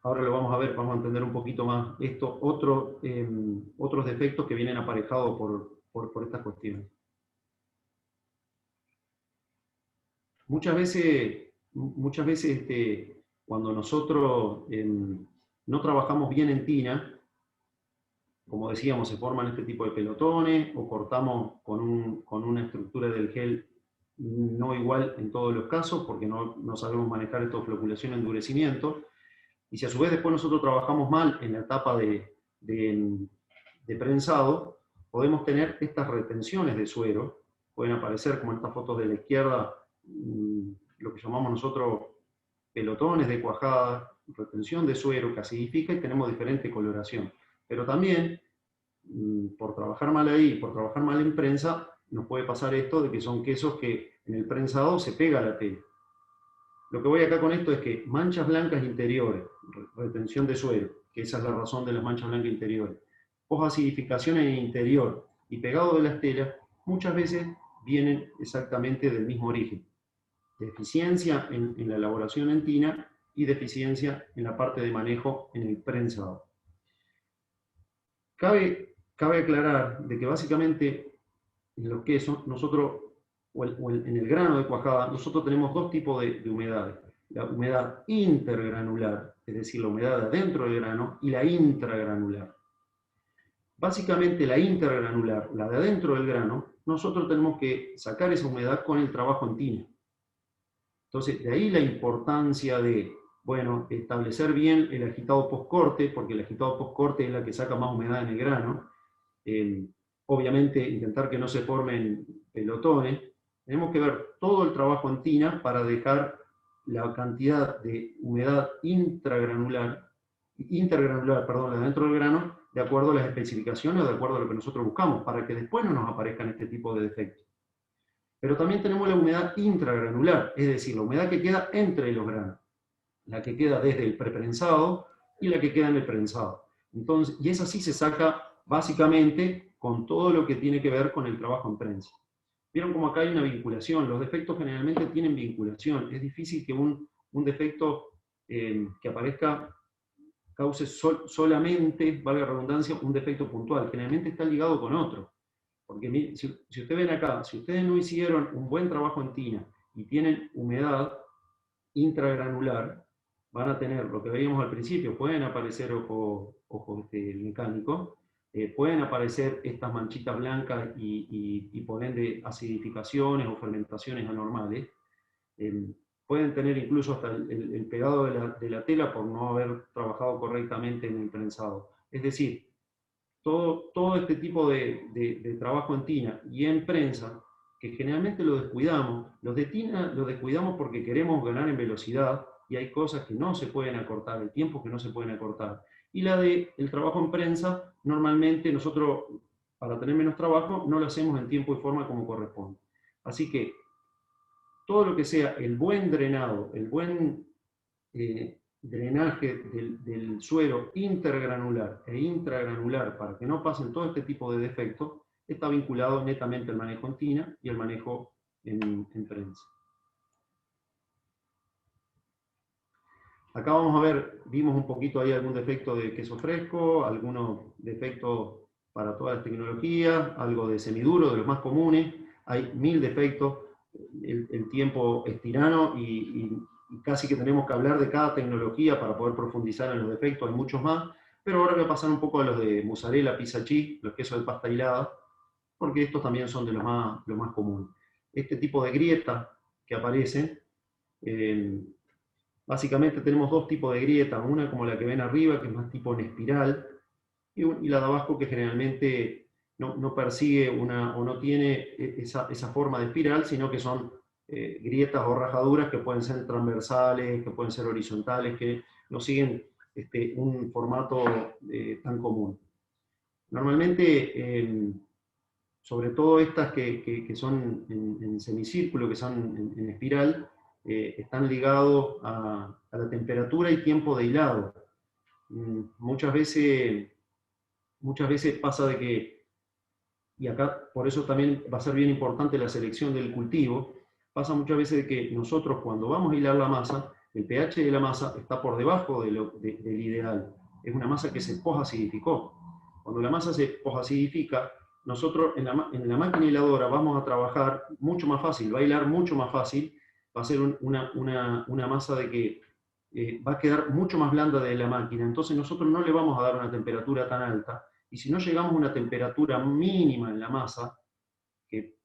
Ahora lo vamos a ver, vamos a entender un poquito más otros defectos que vienen aparejados por estas cuestiones. Muchas veces cuando nosotros no trabajamos bien en tina, como decíamos, se forman este tipo de pelotones o cortamos con una estructura del gel no igual en todos los casos, porque no sabemos manejar esta floculación y endurecimiento. Y si a su vez después nosotros trabajamos mal en la etapa de prensado, podemos tener estas retenciones de suero. Pueden aparecer, como en estas fotos de la izquierda, lo que llamamos nosotros pelotones de cuajada, retención de suero que acidifica, y tenemos diferente coloración. Pero también, por trabajar mal ahí, por trabajar mal en prensa, nos puede pasar esto de que son quesos que en el prensado se pega la tela. Lo que voy acá con esto es que manchas blancas interiores, retención de suero, que esa es la razón de las manchas blancas interiores, posacidificación en el interior y pegado de las telas, muchas veces vienen exactamente del mismo origen. Deficiencia en la elaboración en tina y deficiencia en la parte de manejo en el prensado. Cabe aclarar de que básicamente en los quesos, nosotros, o en el grano de cuajada, nosotros tenemos dos tipos de humedades. La humedad intergranular, es decir, la humedad de adentro del grano, y la intragranular. Básicamente la intergranular, la de adentro del grano, nosotros tenemos que sacar esa humedad con el trabajo en tina. Entonces, de ahí la importancia de, bueno, establecer bien el agitado post-corte, porque el agitado post-corte es la que saca más humedad en el grano. Obviamente, intentar que no se formen pelotones. Tenemos que ver todo el trabajo en tina para dejar la cantidad de humedad intergranular, la dentro del grano, de acuerdo a las especificaciones o de acuerdo a lo que nosotros buscamos, para que después no nos aparezcan este tipo de defectos. Pero también tenemos la humedad intragranular, es decir, la humedad que queda entre los granos, la que queda desde el preprensado y la que queda en el prensado. Entonces, y esa sí se saca básicamente con todo lo que tiene que ver con el trabajo en prensa. Vieron como acá hay una vinculación, los defectos generalmente tienen vinculación, es difícil que un defecto que aparezca cause solamente, valga la redundancia, un defecto puntual, generalmente está ligado con otro. Porque si ustedes ven acá, si ustedes no hicieron un buen trabajo en tina y tienen humedad intragranular, van a tener lo que veíamos al principio, pueden aparecer ojos mecánicos, pueden aparecer estas manchitas blancas y por ende acidificaciones o fermentaciones anormales, pueden tener incluso hasta el pegado de la tela por no haber trabajado correctamente en el prensado. Es decir, todo este tipo de trabajo en tina y en prensa, que generalmente lo descuidamos, los de tina los descuidamos porque queremos ganar en velocidad y hay cosas que no se pueden acortar, hay tiempos que no se pueden acortar. Y la del trabajo en prensa, normalmente nosotros, para tener menos trabajo, no lo hacemos en tiempo y forma como corresponde. Así que todo lo que sea el buen drenado, el buen drenaje del suero intergranular e intragranular para que no pasen todo este tipo de defectos, está vinculado netamente al manejo en tina y al manejo en prensa. Acá vamos a ver, vimos un poquito ahí algún defecto de queso fresco, algunos defectos para todas las tecnologías, algo de semiduro, de los más comunes. hay 1000 defectos, el tiempo es tirano y casi que tenemos que hablar de cada tecnología para poder profundizar en los defectos, hay muchos más, pero ahora voy a pasar un poco a los de mozzarella, pizza cheese, los quesos de pasta hilada, porque estos también son de los más comunes. Este tipo de grieta que aparece, básicamente tenemos dos tipos de grieta, una como la que ven arriba, que es más tipo en espiral, y la de abajo que generalmente no persigue o no tiene esa forma de espiral, sino que son grietas o rajaduras que pueden ser transversales, que pueden ser horizontales, que no siguen un formato tan común. Normalmente, sobre todo estas que son en semicírculo, que son en espiral, están ligados a la temperatura y tiempo de hilado. Muchas veces pasa de que, y acá por eso también va a ser bien importante la selección del cultivo, pasa muchas veces de que nosotros cuando vamos a hilar la masa, el pH de la masa está por debajo del ideal. Es una masa que se posacidificó. Cuando la masa se posacidifica, nosotros en la máquina hiladora vamos a trabajar mucho más fácil, va a hilar mucho más fácil, va a ser una masa de que va a quedar mucho más blanda de la máquina, entonces nosotros no le vamos a dar una temperatura tan alta, y si no llegamos a una temperatura mínima en la masa, que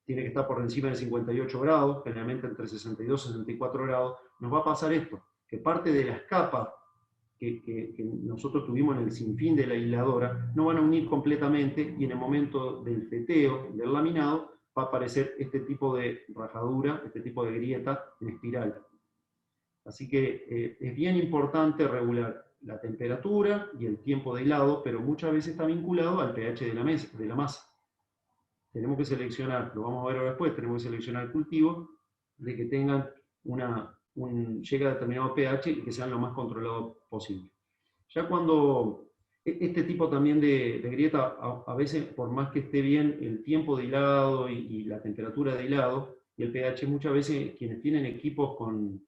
tiene que estar por encima de 58 grados, generalmente entre 62 y 64 grados, nos va a pasar esto, que parte de las capas que nosotros tuvimos en el sinfín de la aisladora no van a unir completamente, y en el momento del feteo, del laminado, va a aparecer este tipo de rajadura, este tipo de grieta en espiral. Así que es bien importante regular la temperatura y el tiempo de hilado, pero muchas veces está vinculado al pH de la masa. Tenemos que seleccionar, lo vamos a ver ahora después, tenemos que seleccionar cultivos de que tengan llegue a determinado pH y que sean lo más controlado posible. Ya cuando este tipo también de grieta, a veces por más que esté bien el tiempo de hilado y la temperatura de hilado y el pH, muchas veces quienes tienen equipos con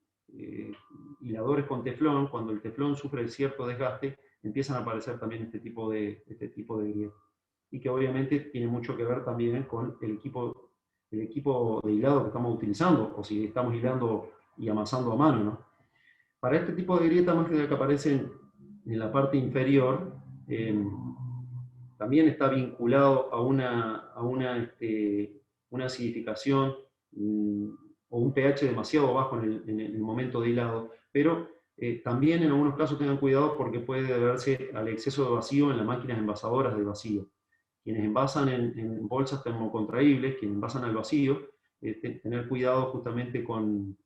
hiladores con teflón, cuando el teflón sufre cierto desgaste, empiezan a aparecer también este tipo de grieta. Y que obviamente tiene mucho que ver también con el equipo de hilado que estamos utilizando, o si estamos hilando y amasando a mano, ¿no? Para este tipo de grieta, más que la que aparecen en la parte inferior, también está vinculado a una acidificación o un pH demasiado bajo en el momento de hilado, pero también en algunos casos tengan cuidado porque puede deberse al exceso de vacío en las máquinas envasadoras de vacío. Quienes envasan en bolsas termocontraíbles, quienes envasan al vacío, tener cuidado justamente con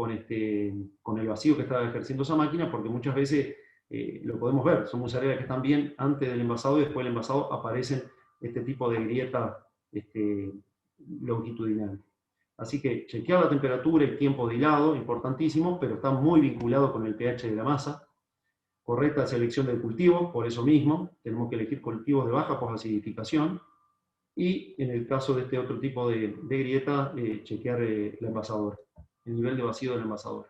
el vacío que está ejerciendo esa máquina, porque muchas veces lo podemos ver, son mozzarella que están bien antes del envasado y después del envasado aparecen este tipo de grietas longitudinales. Así que chequear la temperatura, el tiempo de hilado, importantísimo, pero está muy vinculado con el pH de la masa. Correcta selección del cultivo, por eso mismo, tenemos que elegir cultivos de baja posacidificación. Y en el caso de este otro tipo de grieta, chequear la envasadora, el nivel de vacío del envasador.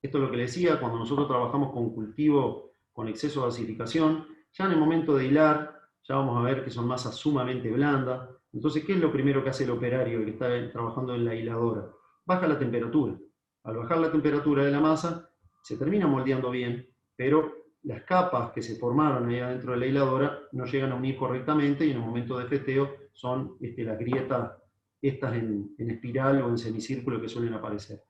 Esto es lo que les decía, cuando nosotros trabajamos con cultivo con exceso de acidificación, ya en el momento de hilar, ya vamos a ver que son masas sumamente blandas. Entonces, ¿qué es lo primero que hace el operario que está trabajando en la hiladora? Baja la temperatura. Al bajar la temperatura de la masa, se termina moldeando bien, pero las capas que se formaron ahí adentro de la hiladora no llegan a unir correctamente, y en el momento de feteo son las grietas estas en espiral o en semicírculo que suelen aparecer.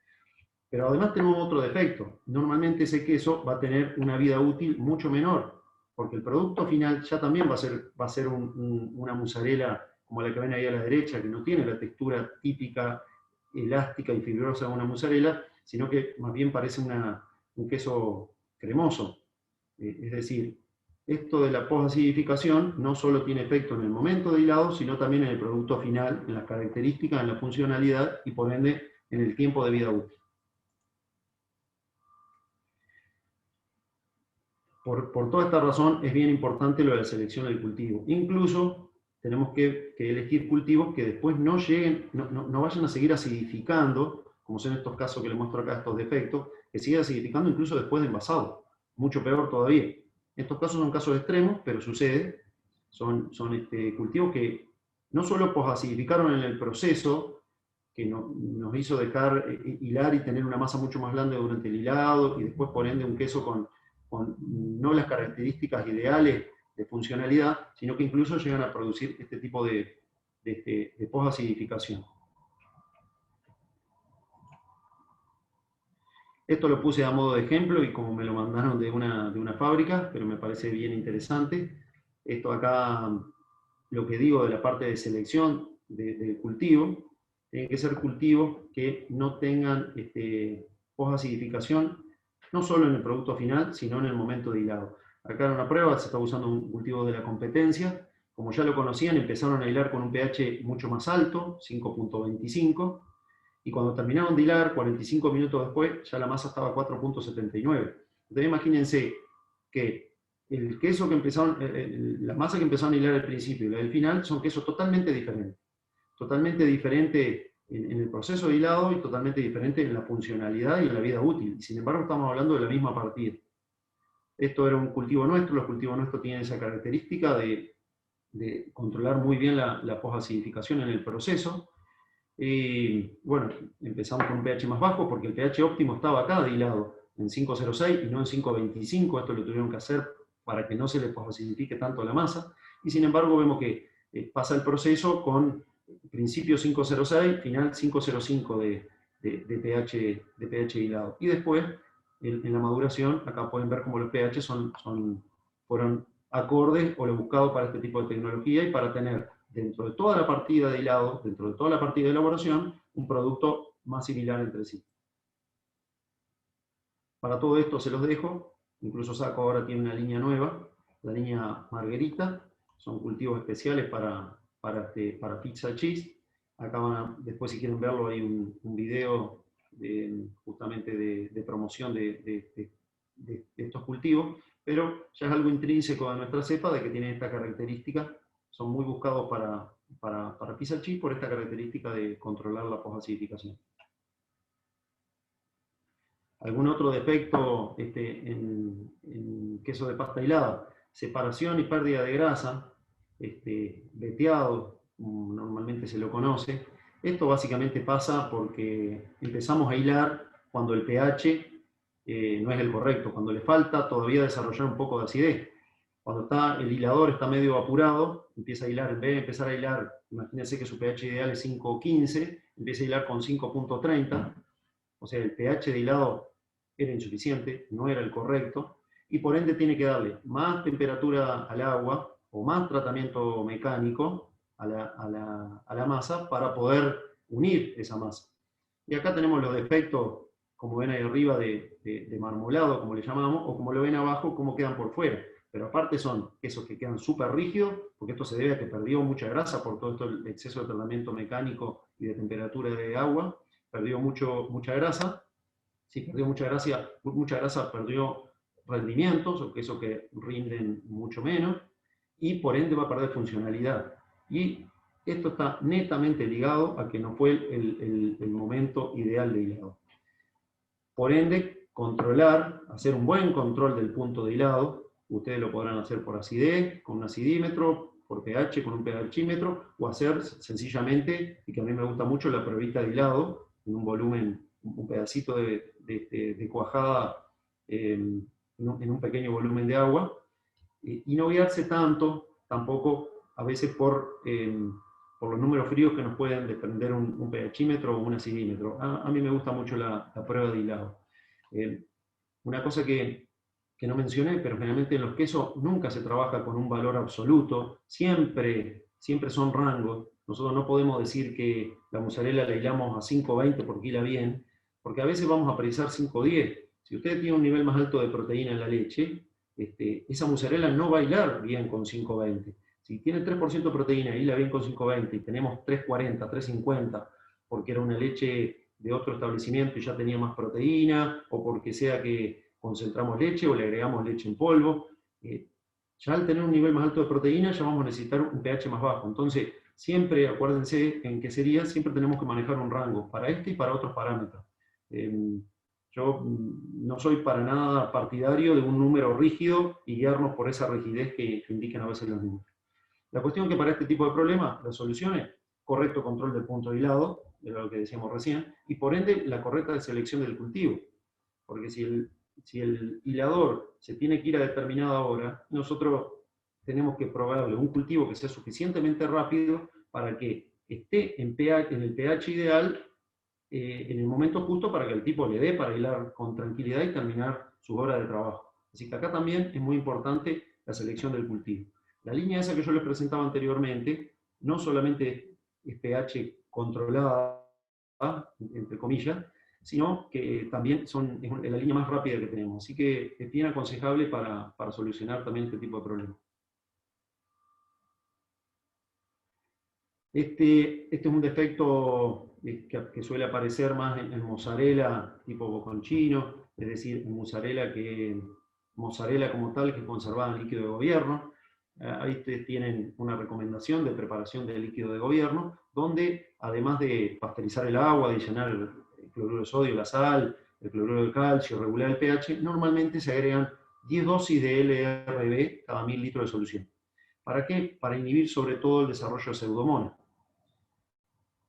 Pero además tenemos otro defecto. Normalmente ese queso va a tener una vida útil mucho menor, porque el producto final ya también va a ser una mozzarella como la que ven ahí a la derecha, que no tiene la textura típica, elástica y fibrosa de una mozzarella, sino que más bien parece un queso cremoso. Es decir, esto de la posacidificación no solo tiene efecto en el momento de hilado, sino también en el producto final, en las características, en la funcionalidad y por ende en el tiempo de vida útil. Por toda esta razón es bien importante lo de la selección del cultivo. Incluso tenemos que elegir cultivos que después no vayan a seguir acidificando, como son estos casos que les muestro acá, estos defectos, que sigan acidificando incluso después de envasado. Mucho peor todavía. Estos casos son casos extremos, pero sucede. Son cultivos que no solo posacidificaron en el proceso, que nos hizo dejar hilar y tener una masa mucho más grande durante el hilado, y después por ende un queso con no las características ideales de funcionalidad, sino que incluso llegan a producir este tipo de posacidificación. Esto lo puse a modo de ejemplo y como me lo mandaron de una fábrica, pero me parece bien interesante. Esto acá, lo que digo de la parte de selección de cultivo, tienen que ser cultivos que no tengan posacidificación, no solo en el producto final, sino en el momento de hilado. Acá en una prueba se está usando un cultivo de la competencia. Como ya lo conocían, empezaron a hilar con un pH mucho más alto, 5.25, y cuando terminaron de hilar, 45 minutos después, ya la masa estaba a 4.79. Entonces imagínense que el queso que empezaron, la masa que empezaron a hilar al principio y la del final son quesos totalmente diferentes. Totalmente diferente en el proceso de hilado y totalmente diferente en la funcionalidad y en la vida útil. Y sin embargo estamos hablando de la misma partida. Esto era un cultivo nuestro, los cultivos nuestros tienen esa característica de controlar muy bien la posacidificación en el proceso. Y bueno, empezamos con un pH más bajo porque el pH óptimo estaba acá de hilado, en 5.06 y no en 5.25. Esto lo tuvieron que hacer para que no se le posacidifique tanto la masa. Y sin embargo vemos que pasa el proceso con principio 5.06, final 5.05 de pH hilado. Y después, en la maduración, acá pueden ver cómo los pH fueron acordes o lo buscado para este tipo de tecnología y para tener dentro de toda la partida de hilado, dentro de toda la partida de elaboración, un producto más similar entre sí. Para todo esto se los dejo, incluso Saco ahora tiene una línea nueva, la línea Margherita, son cultivos especiales para pizza cheese. Acá después si quieren verlo hay un video justamente de promoción de estos cultivos, pero ya es algo intrínseco de nuestra cepa de que tienen esta característica. Son muy buscados para pizza cheese por esta característica de controlar la posacidificación. ¿Algún otro defecto en queso de pasta hilada? Separación y pérdida de grasa, veteado, normalmente se lo conoce. Esto básicamente pasa porque empezamos a hilar cuando el pH no es el correcto, cuando le falta todavía desarrollar un poco de acidez. Cuando el hilador está medio apurado, empieza a hilar, en vez de empezar a hilar, imagínense que su pH ideal es 5.15, empieza a hilar con 5.30, o sea, el pH de hilado era insuficiente, no era el correcto, y por ende tiene que darle más temperatura al agua o más tratamiento mecánico a la masa para poder unir esa masa. Y acá tenemos los defectos, como ven ahí arriba, de marmolado, como le llamamos, o como lo ven abajo, cómo quedan por fuera. Pero aparte son esos que quedan súper rígidos, porque esto se debe a que perdió mucha grasa por todo esto, el exceso de tratamiento mecánico y de temperatura de agua, perdió mucha grasa. Si perdió mucha grasa, perdió rendimientos, o quesos que rinden mucho menos, y por ende va a perder funcionalidad. Y esto está netamente ligado a que no fue el momento ideal de hilado. Por ende, hacer un buen control del punto de hilado, ustedes lo podrán hacer por acidez, con un acidímetro, por pH, con un pHímetro, o hacer sencillamente, y que a mí me gusta mucho, la pruebita de hilado, en un volumen, un pedacito de cuajada en un pequeño volumen de agua, y no guiarse tanto, tampoco, a veces por los números fríos que nos pueden desprender un pHímetro o un acidímetro. A mí me gusta mucho la prueba de hilado. Una cosa que no mencioné, pero generalmente en los quesos nunca se trabaja con un valor absoluto, siempre son rangos. Nosotros no podemos decir que la mozzarella la hilamos a 5.20 porque hila bien, porque a veces vamos a precisar 5.10. Si usted tiene un nivel más alto de proteína en la leche, esa mozzarella no va a hilar bien con 5.20. Si tiene 3% de proteína y hila bien con 5.20 y tenemos 3.40, 3.50, porque era una leche de otro establecimiento y ya tenía más proteína, o porque sea que concentramos leche o le agregamos leche en polvo, ya al tener un nivel más alto de proteína ya vamos a necesitar un pH más bajo. Entonces, siempre, acuérdense en qué sería, siempre tenemos que manejar un rango para este y para otros parámetros. Yo no soy para nada partidario de un número rígido y guiarnos por esa rigidez que indican a veces los números. La cuestión que para este tipo de problemas, la solución es correcto control del punto de hilado, era lo que decíamos recién, y por ende la correcta selección del cultivo. Porque si el hilador se tiene que ir a determinada hora, nosotros tenemos que proveerle un cultivo que sea suficientemente rápido para que esté en el pH ideal en el momento justo para que el tipo le dé para hilar con tranquilidad y terminar su hora de trabajo. Así que acá también es muy importante la selección del cultivo. La línea esa que yo les presentaba anteriormente no solamente es pH controlada, entre comillas, sino que también es la línea más rápida que tenemos. Así que es bien aconsejable para solucionar también este tipo de problemas. Este es un defecto que suele aparecer más en mozzarella tipo bocconcino, es decir, en mozzarella como tal que es conservada en líquido de gobierno. Ahí ustedes tienen una recomendación de preparación del líquido de gobierno, donde además de pasteurizar el agua, adicionar el cloruro de sodio, la sal, el cloruro de calcio, regular el pH, normalmente se agregan 10 dosis de LRB cada 1000 litros de solución. ¿Para qué? Para inhibir sobre todo el desarrollo de pseudomonas.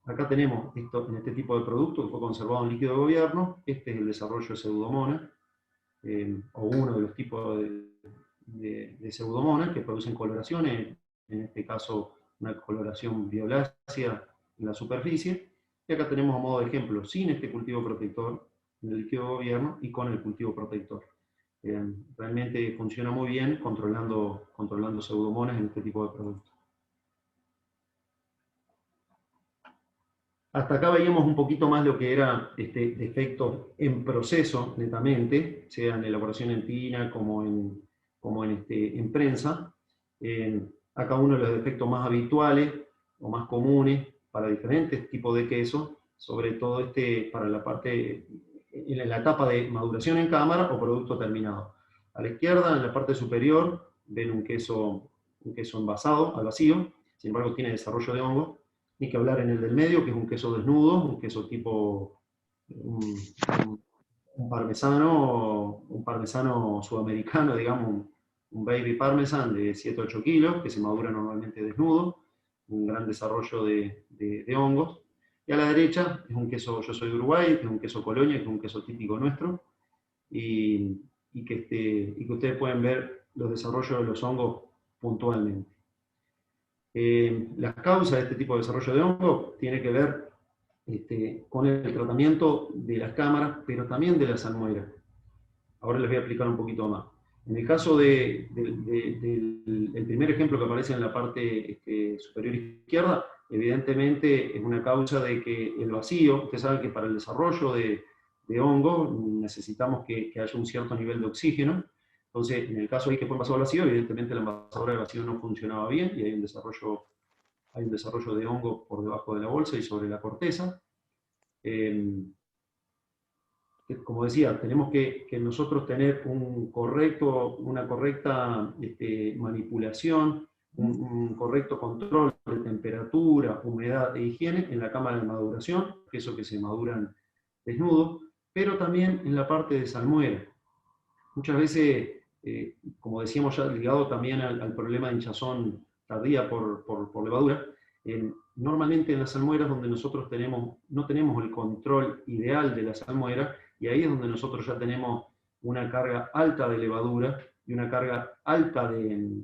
Acá tenemos esto, en este tipo de producto que fue conservado en líquido de gobierno. Este es el desarrollo de pseudomonas, o uno de los tipos de pseudomonas que producen coloraciones, en este caso una coloración violácea en la superficie. Y acá tenemos a modo de ejemplo, sin este cultivo protector en el líquido de gobierno y con el cultivo protector. Realmente funciona muy bien controlando pseudomonas en este tipo de productos. Hasta acá veíamos un poquito más lo que era defectos en proceso, netamente, sea en elaboración en tina como en prensa. Acá uno de los defectos más habituales o más comunes para diferentes tipos de queso, sobre todo para la parte, en la etapa de maduración en cámara o producto terminado. A la izquierda, en la parte superior, ven un queso envasado al vacío, sin embargo tiene desarrollo de hongo. Ni que hablar en el del medio, que es un queso desnudo, un queso tipo un parmesano sudamericano, digamos, un baby parmesan de 7-8 kilos, que se madura normalmente desnudo, un gran desarrollo de hongos. Y a la derecha es un queso, yo soy de Uruguay, que es un queso Colonia, que es un queso típico nuestro, y que ustedes pueden ver los desarrollos de los hongos puntualmente. Las causas de este tipo de desarrollo de hongo tiene que ver con el tratamiento de las cámaras, pero también de la salmuera. Ahora les voy a explicar un poquito más. En el caso del primer ejemplo que aparece en la parte superior izquierda, evidentemente es una causa de que el vacío, ustedes saben que para el desarrollo de hongo necesitamos que haya un cierto nivel de oxígeno. Entonces, en el caso ahí que fue envasado al vacío, evidentemente la envasadora de vacío no funcionaba bien y hay un desarrollo de hongo por debajo de la bolsa y sobre la corteza. Como decía, tenemos que nosotros tener una correcta manipulación, un correcto control de temperatura, humedad e higiene en la cámara de maduración, quesos que se maduran desnudos, pero también en la parte de salmuera. Muchas veces, como decíamos ya, ligado también al problema de hinchazón tardía por levadura, normalmente en las salmueras donde nosotros no tenemos el control ideal de la salmuera, y ahí es donde nosotros ya tenemos una carga alta de levadura y una carga alta de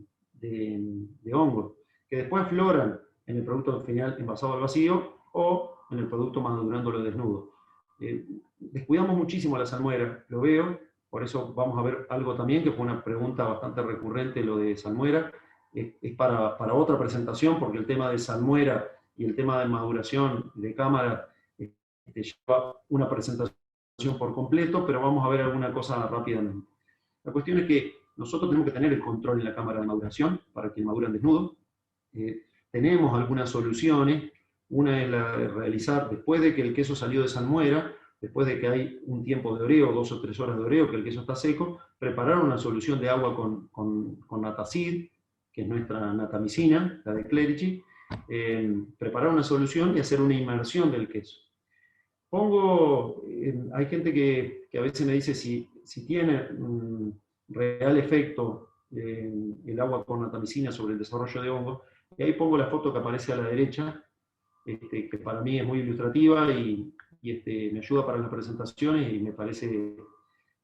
hongos, que después afloran en el producto final envasado al vacío o en el producto madurándolo desnudo. Descuidamos muchísimo la salmuera, lo veo. Por eso vamos a ver algo también, que fue una pregunta bastante recurrente, lo de salmuera. Es para otra presentación, porque el tema de salmuera y el tema de maduración de cámara lleva una presentación por completo, pero vamos a ver alguna cosa rápidamente. La cuestión es que nosotros tenemos que tener el control en la cámara de maduración para que maduren desnudos. Tenemos algunas soluciones. Una es la de realizar, después de que el queso salió de salmuera, después de que hay un tiempo de oreo, 2 o 3 horas de oreo, que el queso está seco, preparar una solución de agua con Natacid, que es nuestra natamicina, la de Clerici, preparar una solución y hacer una inmersión del queso. Hay gente que a veces me dice si tiene un real efecto el agua con natamicina sobre el desarrollo de hongo. Y ahí pongo la foto que aparece a la derecha, que para mí es muy ilustrativa y me ayuda para las presentaciones y me parece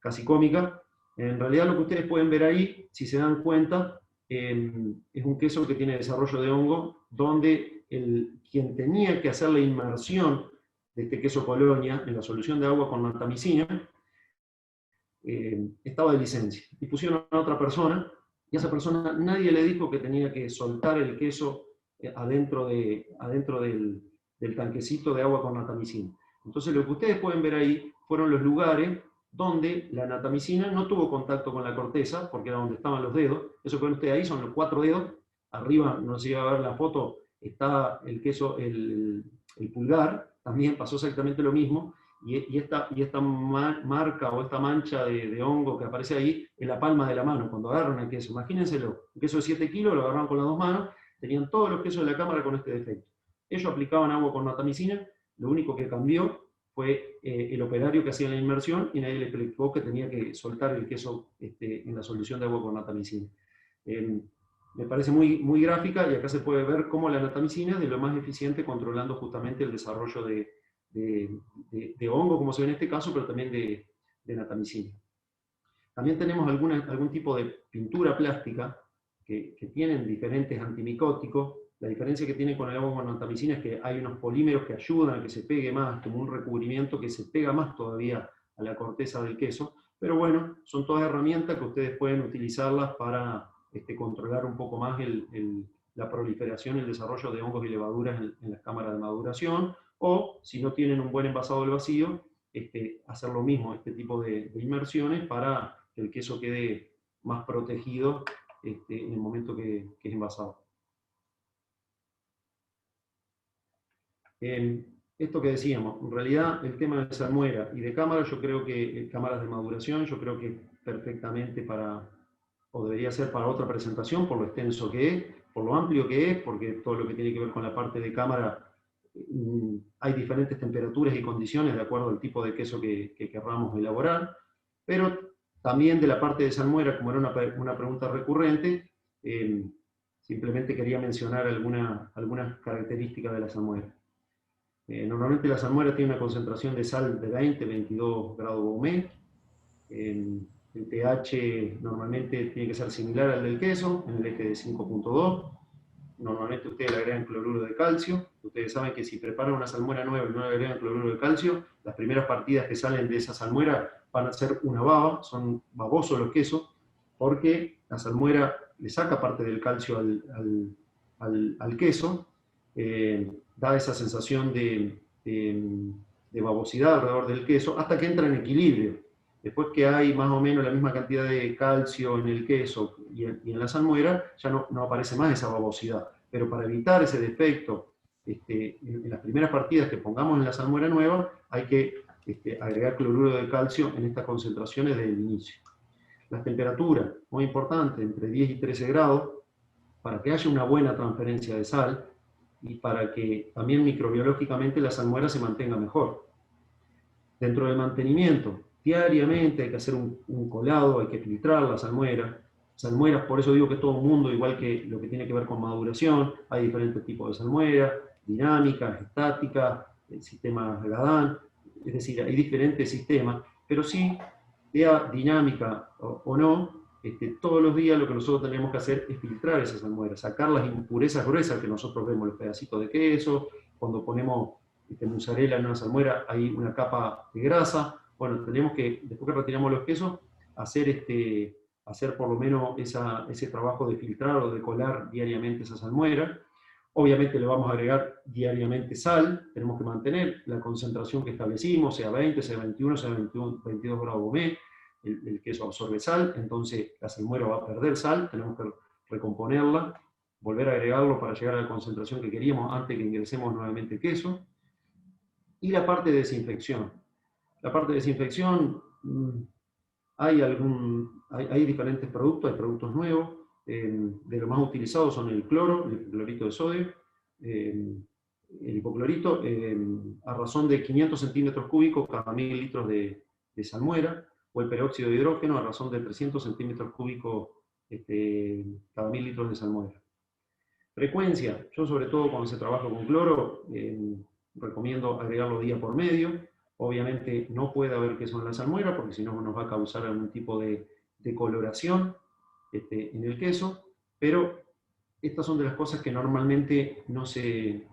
casi cómica. En realidad lo que ustedes pueden ver ahí, si se dan cuenta, es un queso que tiene desarrollo de hongo, donde quien tenía que hacer la inmersión de este queso Colonia en la solución de agua con natamicina, estaba de licencia. Y pusieron a otra persona, y a esa persona nadie le dijo que tenía que soltar el queso adentro del tanquecito de agua con natamicina. Entonces lo que ustedes pueden ver ahí fueron los lugares donde la natamicina no tuvo contacto con la corteza, porque era donde estaban los dedos. Eso que ven ustedes ahí son los 4 dedos. Arriba, no sé si va a ver la foto, está el queso, el pulgar, también pasó exactamente lo mismo. Y esta marca o esta mancha de hongo que aparece ahí en la palma de la mano, cuando agarran el queso. Imagínenselo, un queso de 7 kilos, lo agarraban con las 2 manos, tenían todos los quesos de la cámara con este defecto. Ellos aplicaban agua con natamicina, lo único que cambió fue el operario que hacía la inmersión y nadie le explicó que tenía que soltar el queso en la solución de agua con natamicina. Me parece muy gráfica y acá se puede ver cómo la natamicina es de lo más eficiente controlando justamente el desarrollo de hongo, como se ve en este caso, pero también de natamicina. También tenemos algún tipo de pintura plástica que tienen diferentes antimicóticos. La diferencia que tiene con el agua con natamicina es que hay unos polímeros que ayudan a que se pegue más, como un recubrimiento que se pega más todavía a la corteza del queso. Pero bueno, son todas herramientas que ustedes pueden utilizarlas para controlar un poco más la proliferación y el desarrollo de hongos y levaduras en las cámaras de maduración, o si no tienen un buen envasado del vacío, hacer lo mismo, este tipo de inmersiones para que el queso quede más protegido en el momento que es envasado. Esto que decíamos, en realidad el tema de salmuera y de cámara, yo creo que cámaras de maduración, yo creo que perfectamente o debería ser para otra presentación, por lo extenso que es, por lo amplio que es, porque todo lo que tiene que ver con la parte de cámara, hay diferentes temperaturas y condiciones de acuerdo al tipo de queso que querramos elaborar, pero también de la parte de salmuera, como era una pregunta recurrente, simplemente quería mencionar algunas características de la salmuera. Normalmente la salmuera tiene una concentración de sal de 20-22 grados Baume. El pH normalmente tiene que ser similar al del queso, en el eje de 5.2. Normalmente ustedes le agregan cloruro de calcio. Ustedes saben que si preparan una salmuera nueva y no le agregan cloruro de calcio, las primeras partidas que salen de esa salmuera van a ser una baba, son babosos los quesos, porque la salmuera le saca parte del calcio al queso, da esa sensación de babosidad alrededor del queso, hasta que entra en equilibrio. Después que hay más o menos la misma cantidad de calcio en el queso y en la salmuera, ya no aparece más esa babosidad. Pero para evitar ese defecto, en las primeras partidas que pongamos en la salmuera nueva, hay que agregar cloruro de calcio en estas concentraciones desde el inicio. Las temperaturas, muy importante, entre 10 y 13 grados, para que haya una buena transferencia de sal y para que también microbiológicamente la salmuera se mantenga mejor. Dentro del mantenimiento, diariamente hay que hacer un colado, hay que filtrar la salmuera. Salmueras, por eso digo que todo el mundo, igual que lo que tiene que ver con maduración, hay diferentes tipos de salmuera, dinámicas, estáticas, el sistema Gadán, es decir, hay diferentes sistemas, pero sí, sea dinámica o no, todos los días lo que nosotros tenemos que hacer es filtrar esas salmueras, sacar las impurezas gruesas que nosotros vemos, los pedacitos de queso, cuando ponemos mozzarella en una salmuera hay una capa de grasa. Bueno, tenemos que, después que retiramos los quesos, hacer por lo menos ese trabajo de filtrar o de colar diariamente esa salmuera. Obviamente le vamos a agregar diariamente sal, tenemos que mantener la concentración que establecimos, sea 20, sea 21, sea 22 grados Baume, el queso absorbe sal, entonces la salmuera va a perder sal, tenemos que recomponerla, volver a agregarlo para llegar a la concentración que queríamos antes que ingresemos nuevamente el queso. Y la parte de desinfección. La parte de desinfección, hay diferentes productos, hay productos nuevos. De los más utilizados son el cloro, el clorito de sodio, el hipoclorito, a razón de 500 centímetros cúbicos cada 1000 litros de salmuera, o el peróxido de hidrógeno a razón de 300 centímetros cúbicos cada 1000 litros de salmuera. Frecuencia, yo sobre todo cuando se trabaja con cloro, recomiendo agregarlo día por medio. Obviamente no puede haber queso en la salmuera porque si no nos va a causar algún tipo de coloración en el queso, pero estas son de las cosas que normalmente no se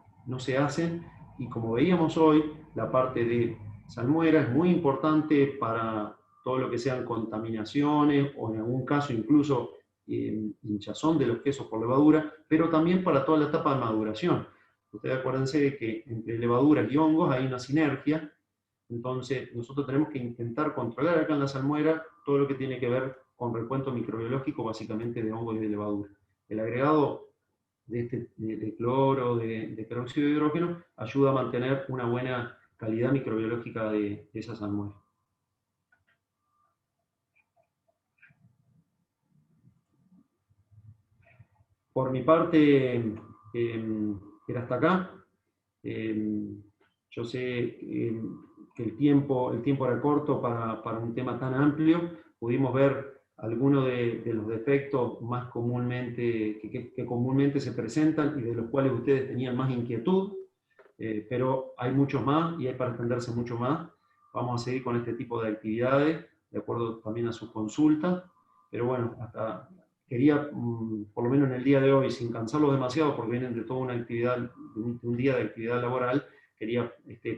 hacen, y como veíamos hoy, la parte de salmuera es muy importante para todo lo que sean contaminaciones o en algún caso incluso hinchazón de los quesos por levadura, pero también para toda la etapa de maduración. Ustedes acuérdense de que entre levaduras y hongos hay una sinergia, entonces nosotros tenemos que intentar controlar acá en la salmuera todo lo que tiene que ver con recuento microbiológico, básicamente de hongos y de levadura. El agregado de cloro, de peróxido de hidrógeno, ayuda a mantener una buena calidad microbiológica de esa salmuera. Por mi parte, era hasta acá. Yo sé que el tiempo era corto para un tema tan amplio. Pudimos ver algunos de los defectos más comúnmente, que comúnmente se presentan y de los cuales ustedes tenían más inquietud, pero hay muchos más y hay para extenderse mucho más. Vamos a seguir con este tipo de actividades, de acuerdo también a sus consultas, pero bueno, hasta quería, por lo menos en el día de hoy, sin cansarlos demasiado, porque vienen de toda una actividad, de un día de actividad laboral, quería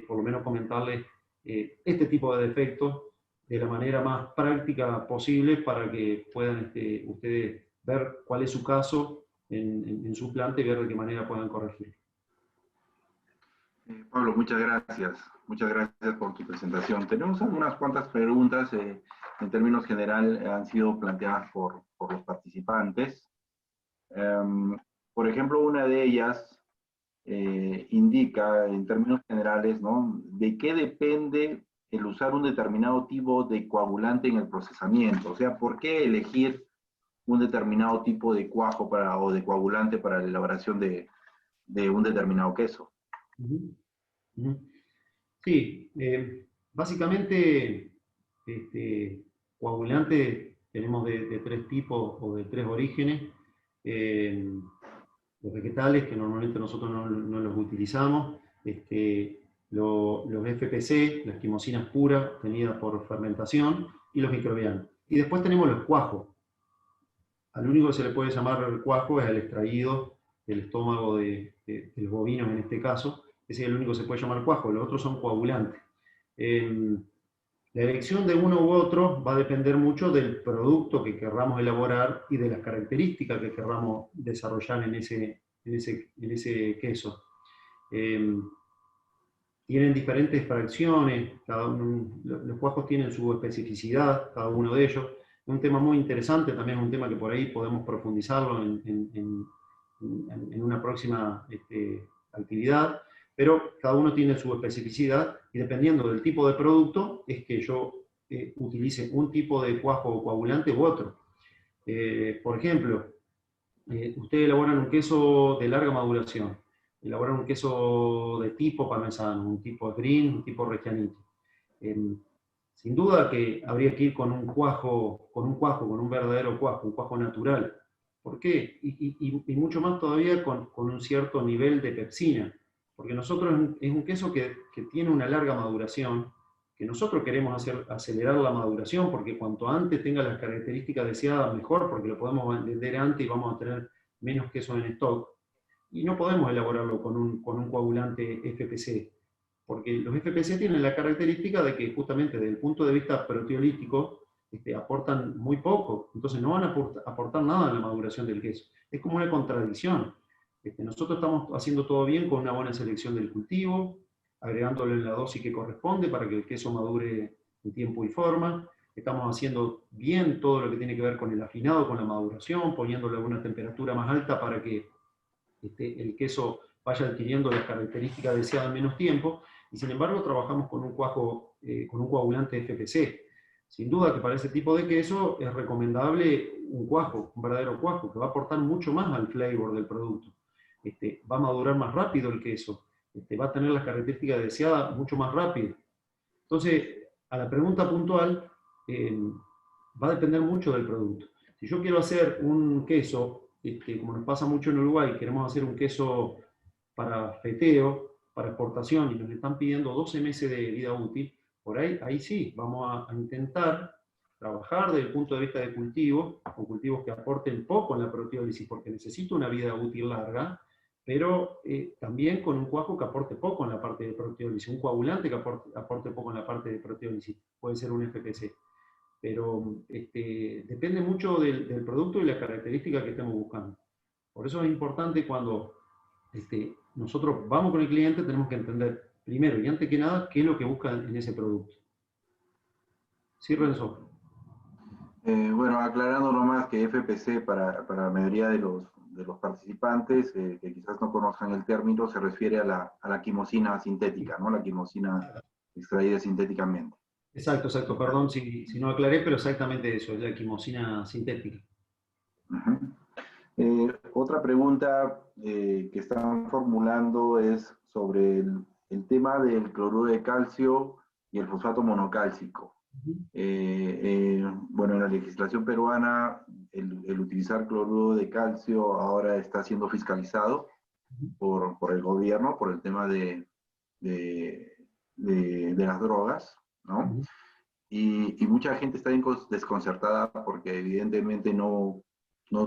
por lo menos comentarles este tipo de defectos de la manera más práctica posible para que puedan ustedes ver cuál es su caso en su planta y ver de qué manera puedan corregirlo. Pablo, muchas gracias. Muchas gracias por tu presentación. Tenemos algunas cuantas preguntas, en términos general, han sido planteadas por los participantes. Por ejemplo, una de ellas indica, en términos generales, ¿no?, de qué depende el usar un determinado tipo de coagulante en el procesamiento. O sea, ¿por qué elegir un determinado tipo de cuajo o de coagulante para la elaboración de un determinado queso? Sí, básicamente coagulante tenemos de tres tipos o de tres orígenes. Los vegetales, que normalmente nosotros no los utilizamos, los FPC, las quimosinas puras, obtenidas por fermentación, y los microbianos. Y después tenemos los cuajos. Al único que se le puede llamar cuajo es al extraído del estómago de los bovinos en este caso. Ese es el único que se puede llamar cuajo, los otros son coagulantes. La elección de uno u otro va a depender mucho del producto que querramos elaborar y de las características que querramos desarrollar en ese queso. Tienen diferentes fracciones, los cuajos tienen su especificidad, cada uno de ellos. Es un tema muy interesante, también es un tema que por ahí podemos profundizarlo en una próxima actividad, pero cada uno tiene su especificidad y dependiendo del tipo de producto es que yo utilice un tipo de cuajo o coagulante u otro. Por ejemplo, ustedes elaboran un queso de larga maduración, elaboran un queso de tipo parmesano, un tipo green, un tipo reggianito. Sin duda que habría que ir con un cuajo, con un verdadero cuajo, un cuajo natural. ¿Por qué? Y mucho más todavía con un cierto nivel de pepsina, porque nosotros es un queso que tiene una larga maduración, que nosotros queremos acelerar la maduración, porque cuanto antes tenga las características deseadas, mejor, porque lo podemos vender antes y vamos a tener menos queso en stock. Y no podemos elaborarlo con un coagulante FPC, porque los FPC tienen la característica de que justamente desde el punto de vista proteolítico aportan muy poco, entonces no van a aportar nada en la maduración del queso. Es como una contradicción. Nosotros estamos haciendo todo bien con una buena selección del cultivo, agregándole en la dosis que corresponde para que el queso madure en tiempo y forma. Estamos haciendo bien todo lo que tiene que ver con el afinado, con la maduración, poniéndole una temperatura más alta para que el queso vaya adquiriendo las características deseadas en menos tiempo, y sin embargo trabajamos con un coagulante FPC. Sin duda que para ese tipo de queso es recomendable un cuajo, un verdadero cuajo, que va a aportar mucho más al flavor del producto. Va a madurar más rápido el queso, va a tener las características deseadas mucho más rápido. Entonces, a la pregunta puntual, va a depender mucho del producto. Si yo quiero hacer un queso como nos pasa mucho en Uruguay, queremos hacer un queso para feteo, para exportación, y nos están pidiendo 12 meses de vida útil, por ahí sí, vamos a intentar trabajar desde el punto de vista de cultivo, con cultivos que aporten poco en la proteólisis, porque necesito una vida útil larga, pero también con un cuajo que aporte poco en la parte de proteólisis, un coagulante que aporte poco en la parte de proteólisis, puede ser un FPC. Pero depende mucho del producto y la característica que estemos buscando. Por eso es importante cuando nosotros vamos con el cliente, tenemos que entender primero y antes que nada qué es lo que busca en ese producto. Sí, Renzo. Bueno, aclarando nomás que FPC para la mayoría de los participantes que quizás no conozcan el término, se refiere a la quimosina sintética, ¿no? La quimosina extraída sintéticamente. Exacto, exacto. Perdón si no aclaré, pero exactamente eso, es la quimosina sintética. Otra pregunta que están formulando es sobre el tema del cloruro de calcio y el fosfato monocálcico. Bueno, en la legislación peruana el utilizar cloruro de calcio ahora está siendo fiscalizado por el gobierno, por el tema de las drogas, ¿no? Y mucha gente está desconcertada porque evidentemente no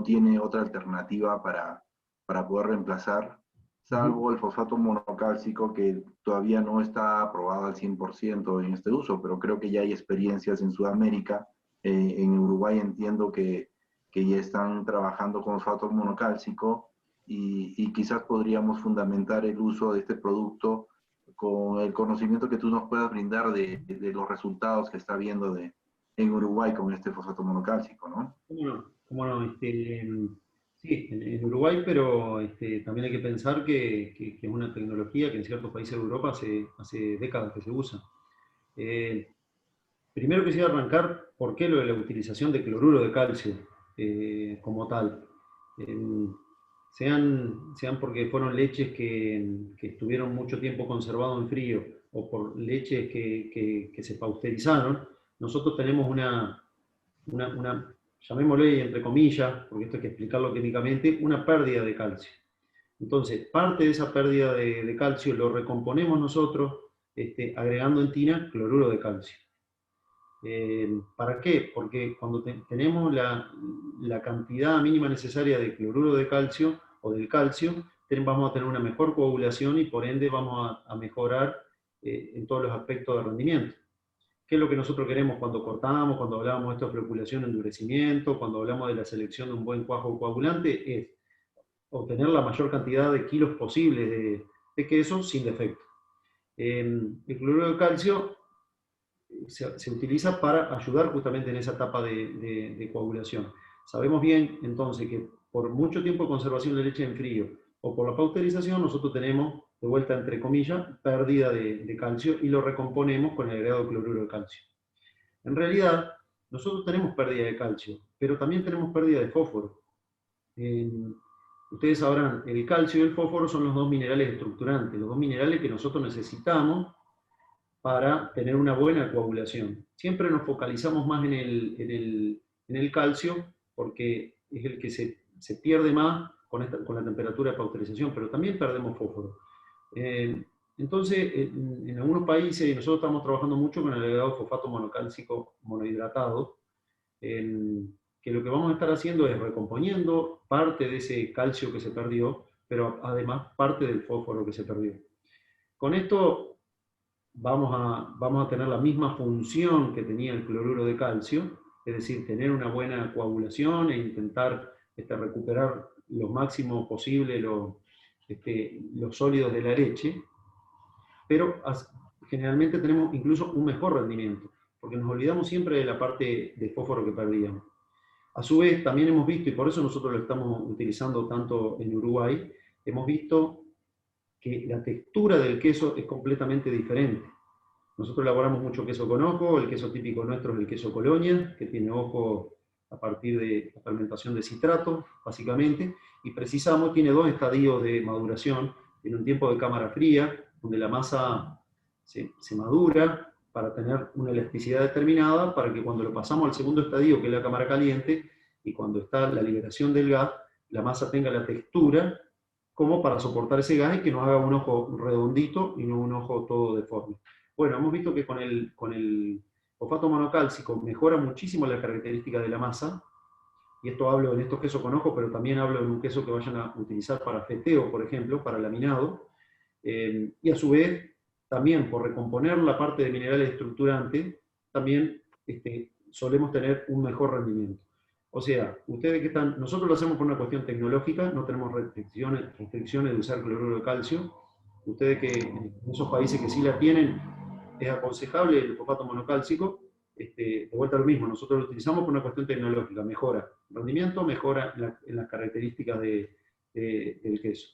tiene otra alternativa para poder reemplazar, salvo el fosfato monocálcico, que todavía no está aprobado al 100% en este uso, pero creo que ya hay experiencias en Sudamérica. En Uruguay entiendo que ya están trabajando con fosfato monocálcico y quizás podríamos fundamentar el uso de este producto con el conocimiento que tú nos puedas brindar de los resultados que está viendo en Uruguay con este fosfato monocálcico, ¿no? ¿Cómo no? Sí, en Uruguay, pero también hay que pensar que es una tecnología que en ciertos países de Europa hace décadas que se usa. Primero quisiera arrancar por qué lo de la utilización de cloruro de calcio como tal. Sean porque fueron leches que estuvieron mucho tiempo conservados en frío o por leches que se pasteurizaron, nosotros tenemos una, llamémosle entre comillas, porque esto hay que explicarlo químicamente, una pérdida de calcio. Entonces, parte de esa pérdida de calcio lo recomponemos nosotros agregando en tina cloruro de calcio. ¿Para qué? Porque cuando tenemos la cantidad mínima necesaria de cloruro de calcio o del calcio, vamos a tener una mejor coagulación y por ende vamos a mejorar en todos los aspectos de rendimiento. ¿Qué es lo que nosotros queremos cuando cortamos, cuando hablamos de esta floculación, endurecimiento, cuando hablamos de la selección de un buen cuajo coagulante? Es obtener la mayor cantidad de kilos posibles de queso sin defecto. El cloruro de calcio se utiliza para ayudar justamente en esa etapa de coagulación. Sabemos bien, entonces, que por mucho tiempo de conservación de leche en frío o por la pasteurización, nosotros tenemos, de vuelta entre comillas, pérdida de calcio y lo recomponemos con el agregado de cloruro de calcio. En realidad, nosotros tenemos pérdida de calcio, pero también tenemos pérdida de fósforo. Ustedes sabrán, el calcio y el fósforo son los dos minerales estructurantes, los dos minerales que nosotros necesitamos para tener una buena coagulación. Siempre nos focalizamos más en el calcio porque es el que se pierde más con la temperatura de pasteurización, pero también perdemos fósforo. Entonces, en algunos países, y nosotros estamos trabajando mucho con el agregado fosfato monocálcico monohidratado, que lo que vamos a estar haciendo es recomponiendo parte de ese calcio que se perdió, pero además parte del fósforo que se perdió. Con esto vamos a tener la misma función que tenía el cloruro de calcio, es decir, tener una buena coagulación e intentar recuperar lo máximo posible los sólidos de la leche, pero generalmente tenemos incluso un mejor rendimiento, porque nos olvidamos siempre de la parte de fósforo que perdíamos. A su vez, también hemos visto, y por eso nosotros lo estamos utilizando tanto en Uruguay, hemos visto que la textura del queso es completamente diferente. Nosotros elaboramos mucho queso con ojo, el queso típico nuestro es el queso Colonia, que tiene ojo a partir de la fermentación de citrato, básicamente, y precisamos, tiene dos estadios de maduración, tiene un tiempo de cámara fría, donde la masa se madura para tener una elasticidad determinada, para que cuando lo pasamos al segundo estadio, que es la cámara caliente, y cuando está la liberación del gas, la masa tenga la textura como para soportar ese gas y que nos haga un ojo redondito y no un ojo todo deforme. Bueno, hemos visto que con el fosfato monocálcico mejora muchísimo la característica de la masa, y esto hablo en estos quesos con ojo, pero también hablo en un queso que vayan a utilizar para feteo, por ejemplo, para laminado, y a su vez, también por recomponer la parte de minerales estructurantes, también solemos tener un mejor rendimiento. O sea, ustedes que están, nosotros lo hacemos por una cuestión tecnológica, no tenemos restricciones de usar cloruro de calcio. Ustedes que en esos países que sí la tienen, es aconsejable el fosfato monocálcico. De vuelta a lo mismo, nosotros lo utilizamos por una cuestión tecnológica, mejora rendimiento, mejora en las características del queso.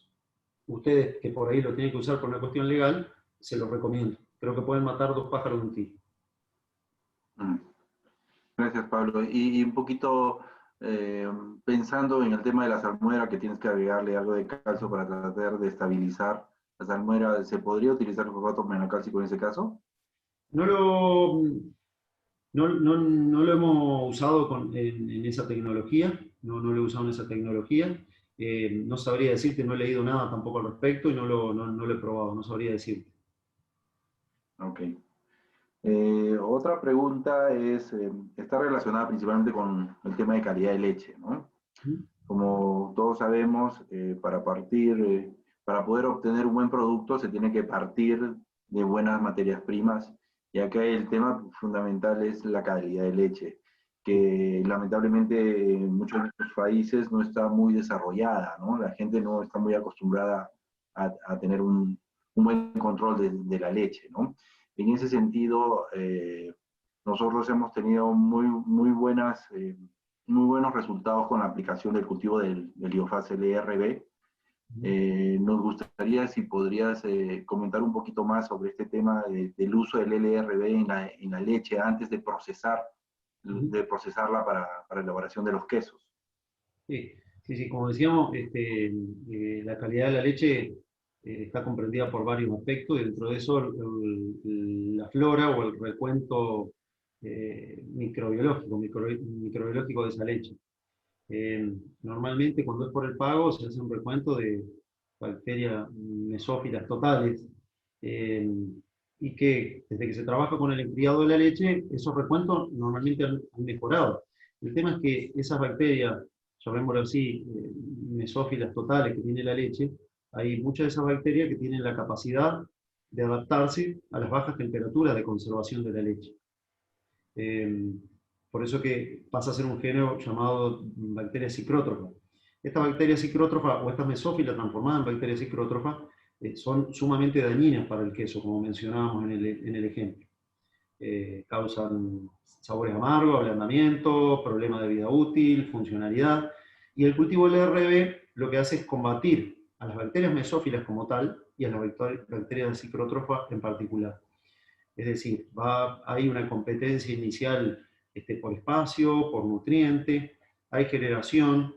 Ustedes que por ahí lo tienen que usar por una cuestión legal, se los recomiendo. Creo que pueden matar dos pájaros de un tiro. Gracias, Pablo. Y un poquito pensando en el tema de la salmuera, que tienes que agregarle algo de calcio para tratar de estabilizar la salmuera, ¿se podría utilizar el fosfato monocálcico en ese caso? No lo, no lo hemos usado en esa tecnología, no lo he usado en esa tecnología. No sabría decirte, no he leído nada tampoco al respecto y no lo he probado, no sabría decirte. Ok. Otra pregunta está relacionada principalmente con el tema de calidad de leche, ¿no? Como todos sabemos, para poder obtener un buen producto se tiene que partir de buenas materias primas, y acá el tema fundamental es la calidad de leche, que lamentablemente en muchos de estos países no está muy desarrollada, ¿no? La gente no está muy acostumbrada a tener un buen control de la leche, ¿no? En ese sentido, nosotros hemos tenido muy buenos resultados con la aplicación del cultivo del IOFAS LRB. Nos gustaría si podrías comentar un poquito más sobre este tema del uso del LRB en la leche antes de procesarla para elaboración de los quesos. Sí, sí, como decíamos, la calidad de la leche está comprendida por varios aspectos, y dentro de eso la flora o el recuento microbiológico de esa leche. Normalmente cuando es por el pago se hace un recuento de bacterias mesófilas totales, y que desde que se trabaja con el enfriado de la leche, esos recuentos normalmente han mejorado. El tema es que esas bacterias, llamémoslo así, mesófilas totales que tiene la leche, hay muchas de esas bacterias que tienen la capacidad de adaptarse a las bajas temperaturas de conservación de la leche. Por eso que pasa a ser un género llamado bacteria psicrótrofa. Estas bacterias psicrótrofas o estas mesófilas transformadas en bacterias psicrótrofas son sumamente dañinas para el queso, como mencionábamos en el ejemplo. Causan sabores amargos, ablandamiento, problemas de vida útil, funcionalidad. Y el cultivo del LRB lo que hace es combatir a las bacterias mesófilas como tal y a las bacterias psicrótrofas en particular. Es decir, hay una competencia inicial por espacio, por nutriente, hay generación.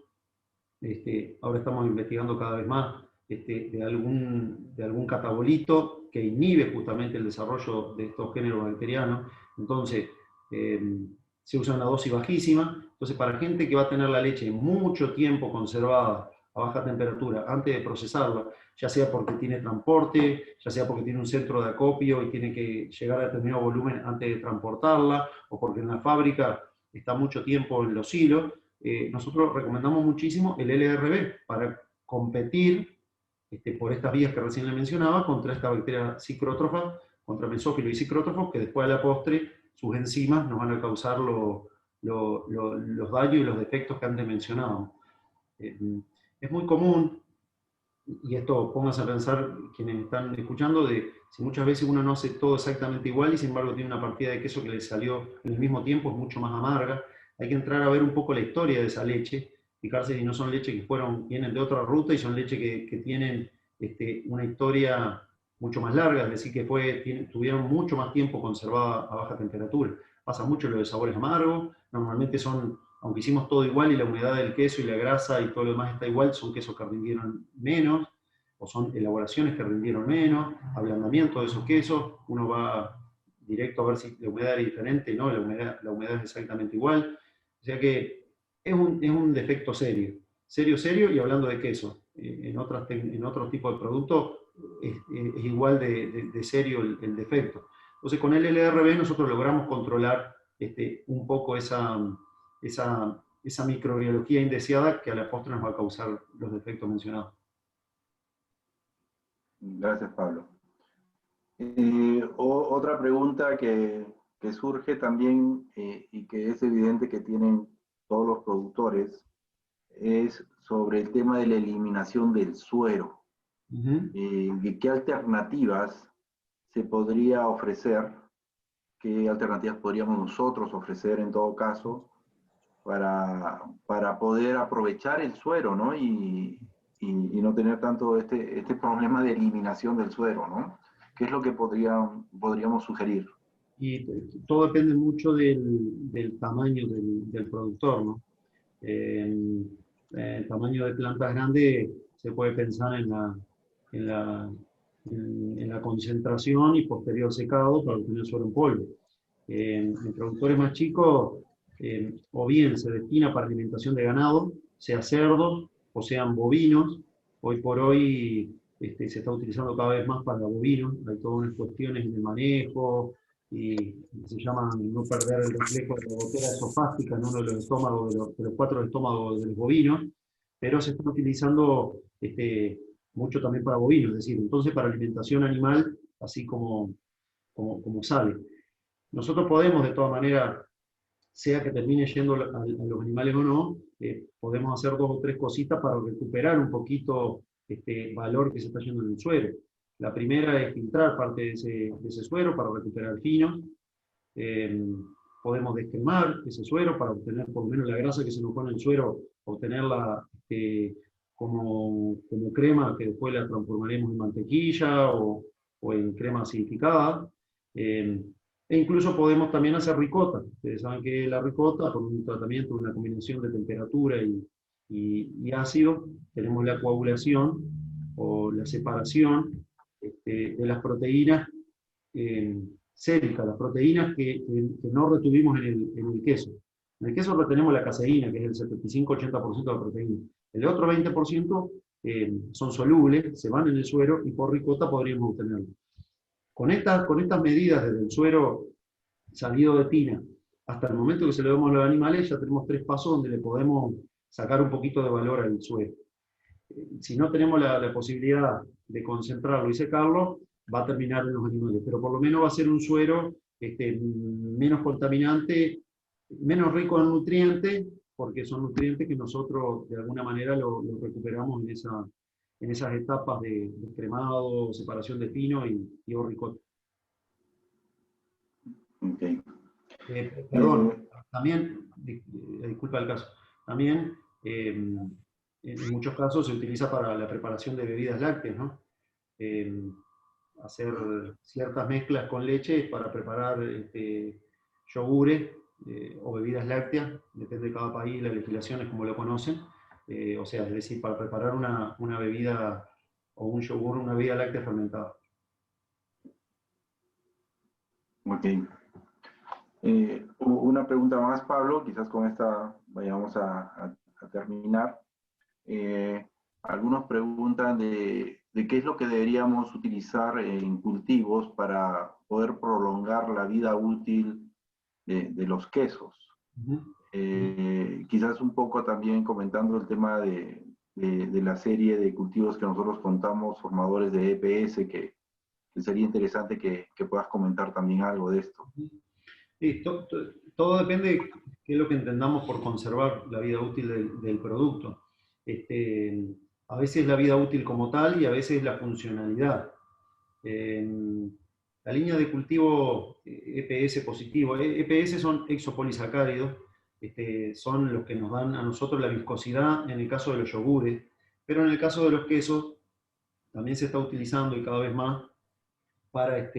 Ahora estamos investigando cada vez más de algún catabolito que inhibe justamente el desarrollo de estos géneros bacterianos. Entonces, se usa una dosis bajísima. Entonces, para gente que va a tener la leche mucho tiempo conservada a baja temperatura antes de procesarla, ya sea porque tiene transporte, ya sea porque tiene un centro de acopio y tiene que llegar a determinado volumen antes de transportarla, o porque en la fábrica está mucho tiempo en los hilos, nosotros recomendamos muchísimo el LRB para competir por estas vías que recién le mencionaba contra esta bacteria psicrótrofa, contra mesófilo y psicrótrofos, que después a la postre sus enzimas nos van a causar los daños y los defectos que antes mencionábamos. Es muy común, y esto pónganse a pensar quienes están escuchando, de si muchas veces uno no hace todo exactamente igual y sin embargo tiene una partida de queso que le salió en el mismo tiempo, es mucho más amarga. Hay que entrar a ver un poco la historia de esa leche, fijarse si no son leche que vienen de otra ruta y son leche que tienen una historia mucho más larga, es decir, que tuvieron mucho más tiempo conservada a baja temperatura. Pasa mucho lo de sabores amargos, normalmente son, aunque hicimos todo igual y la humedad del queso y la grasa y todo lo demás está igual, son quesos que rindieron menos, o son elaboraciones que rindieron menos, ablandamiento de esos quesos, uno va directo a ver si la humedad era diferente, no, la humedad es exactamente igual. O sea que es un defecto serio. serio, y hablando de queso. En otros tipos de productos es igual de serio el defecto. Entonces con el LRB nosotros logramos controlar un poco esa microbiología indeseada que a la postre nos va a causar los defectos mencionados. Gracias, Pablo. Otra pregunta que surge también y que es evidente que tienen todos los productores es sobre el tema de la eliminación del suero. ¿Qué alternativas se podría ofrecer? ¿Qué alternativas podríamos nosotros ofrecer en todo caso para poder aprovechar el suero, ¿no? Y no tener tanto este problema de eliminación del suero, ¿no? ¿Qué es lo que podríamos sugerir? Y todo depende mucho del tamaño del productor, ¿no? El tamaño de plantas grandes se puede pensar en la concentración y posterior secado para obtener suero en polvo. En productores más chicos, o bien se destina para alimentación de ganado, sea cerdos o sean bovinos. Hoy por hoy se está utilizando cada vez más para bovinos. Hay todas unas cuestiones en el manejo, y se llama no perder el reflejo de la gotera esofástica en uno de los estómagos, de los 4 estómagos de los bovinos, pero se está utilizando mucho también para bovinos, es decir, entonces para alimentación animal, así como sale. Nosotros podemos, de todas maneras, sea que termine yendo a los animales o no, podemos hacer 2 o 3 cositas para recuperar un poquito este valor que se está yendo en el suero. La primera es filtrar parte de ese suero para recuperar finos. Podemos descremar ese suero para obtener por lo menos la grasa que se nos pone en el suero, obtenerla como crema que después la transformaremos en mantequilla o en crema acidificada. E incluso podemos también hacer ricota. Ustedes saben que la ricota, con un tratamiento, una combinación de temperatura y ácido, tenemos la coagulación o la separación de las proteínas célicas, las proteínas que no retuvimos en el queso. En el queso retenemos la caseína, que es el 75-80% de la proteína. El otro 20% son solubles, se van en el suero y por ricota podríamos obtenerlo. Con estas medidas, desde el suero salido de tina hasta el momento que se lo damos a los animales, ya tenemos 3 pasos donde le podemos sacar un poquito de valor al suero. Si no tenemos la posibilidad de concentrarlo y secarlo, va a terminar en los animales, pero por lo menos va a ser un suero menos contaminante, menos rico en nutrientes, porque son nutrientes que nosotros de alguna manera lo recuperamos en esas etapas de cremado, separación de fino y ricota. Okay. Perdón, también, disculpa el caso, también en muchos casos se utiliza para la preparación de bebidas lácteas, ¿no? Hacer ciertas mezclas con leche para preparar yogures o bebidas lácteas, depende de cada país, las legislaciones como lo conocen, o sea, es decir, para preparar una bebida o un yogur, una bebida láctea fermentada. Ok. Una pregunta más, Pablo, quizás con esta vayamos a terminar. Algunos preguntan de qué es lo que deberíamos utilizar en cultivos para poder prolongar la vida útil de los quesos. Quizás un poco también comentando el tema de la serie de cultivos que nosotros contamos, formadores de EPS, que sería interesante que puedas comentar también algo de esto. Sí, todo depende de qué es lo que entendamos por conservar la vida útil del producto. A veces la vida útil como tal y a veces la funcionalidad. La línea de cultivo EPS positivo, EPS son exopolisacáridos, son los que nos dan a nosotros la viscosidad en el caso de los yogures, pero en el caso de los quesos también se está utilizando y cada vez más para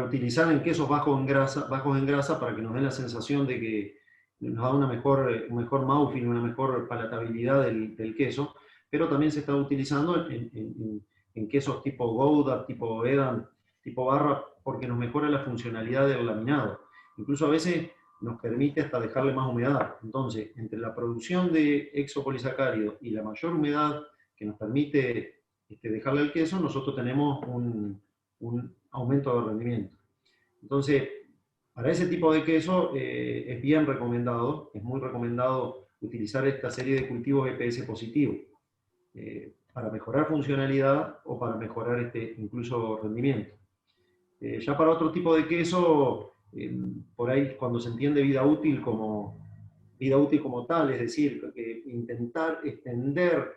utilizar en quesos bajos en grasa para que nos den la sensación de que nos da un mejor mouthfeel, una mejor palatabilidad del queso, pero también se está utilizando en quesos tipo Gouda, tipo Edam, tipo barra, porque nos mejora la funcionalidad del laminado. Incluso a veces nos permite hasta dejarle más humedad. Entonces, entre la producción de exopolisacáridos y la mayor humedad que nos permite dejarle el queso, nosotros tenemos un aumento de rendimiento. Entonces, para ese tipo de queso es bien recomendado, es muy recomendado utilizar esta serie de cultivos EPS positivos para mejorar funcionalidad o para mejorar incluso rendimiento. Ya para otro tipo de queso, por ahí cuando se entiende vida útil como tal, es decir, intentar extender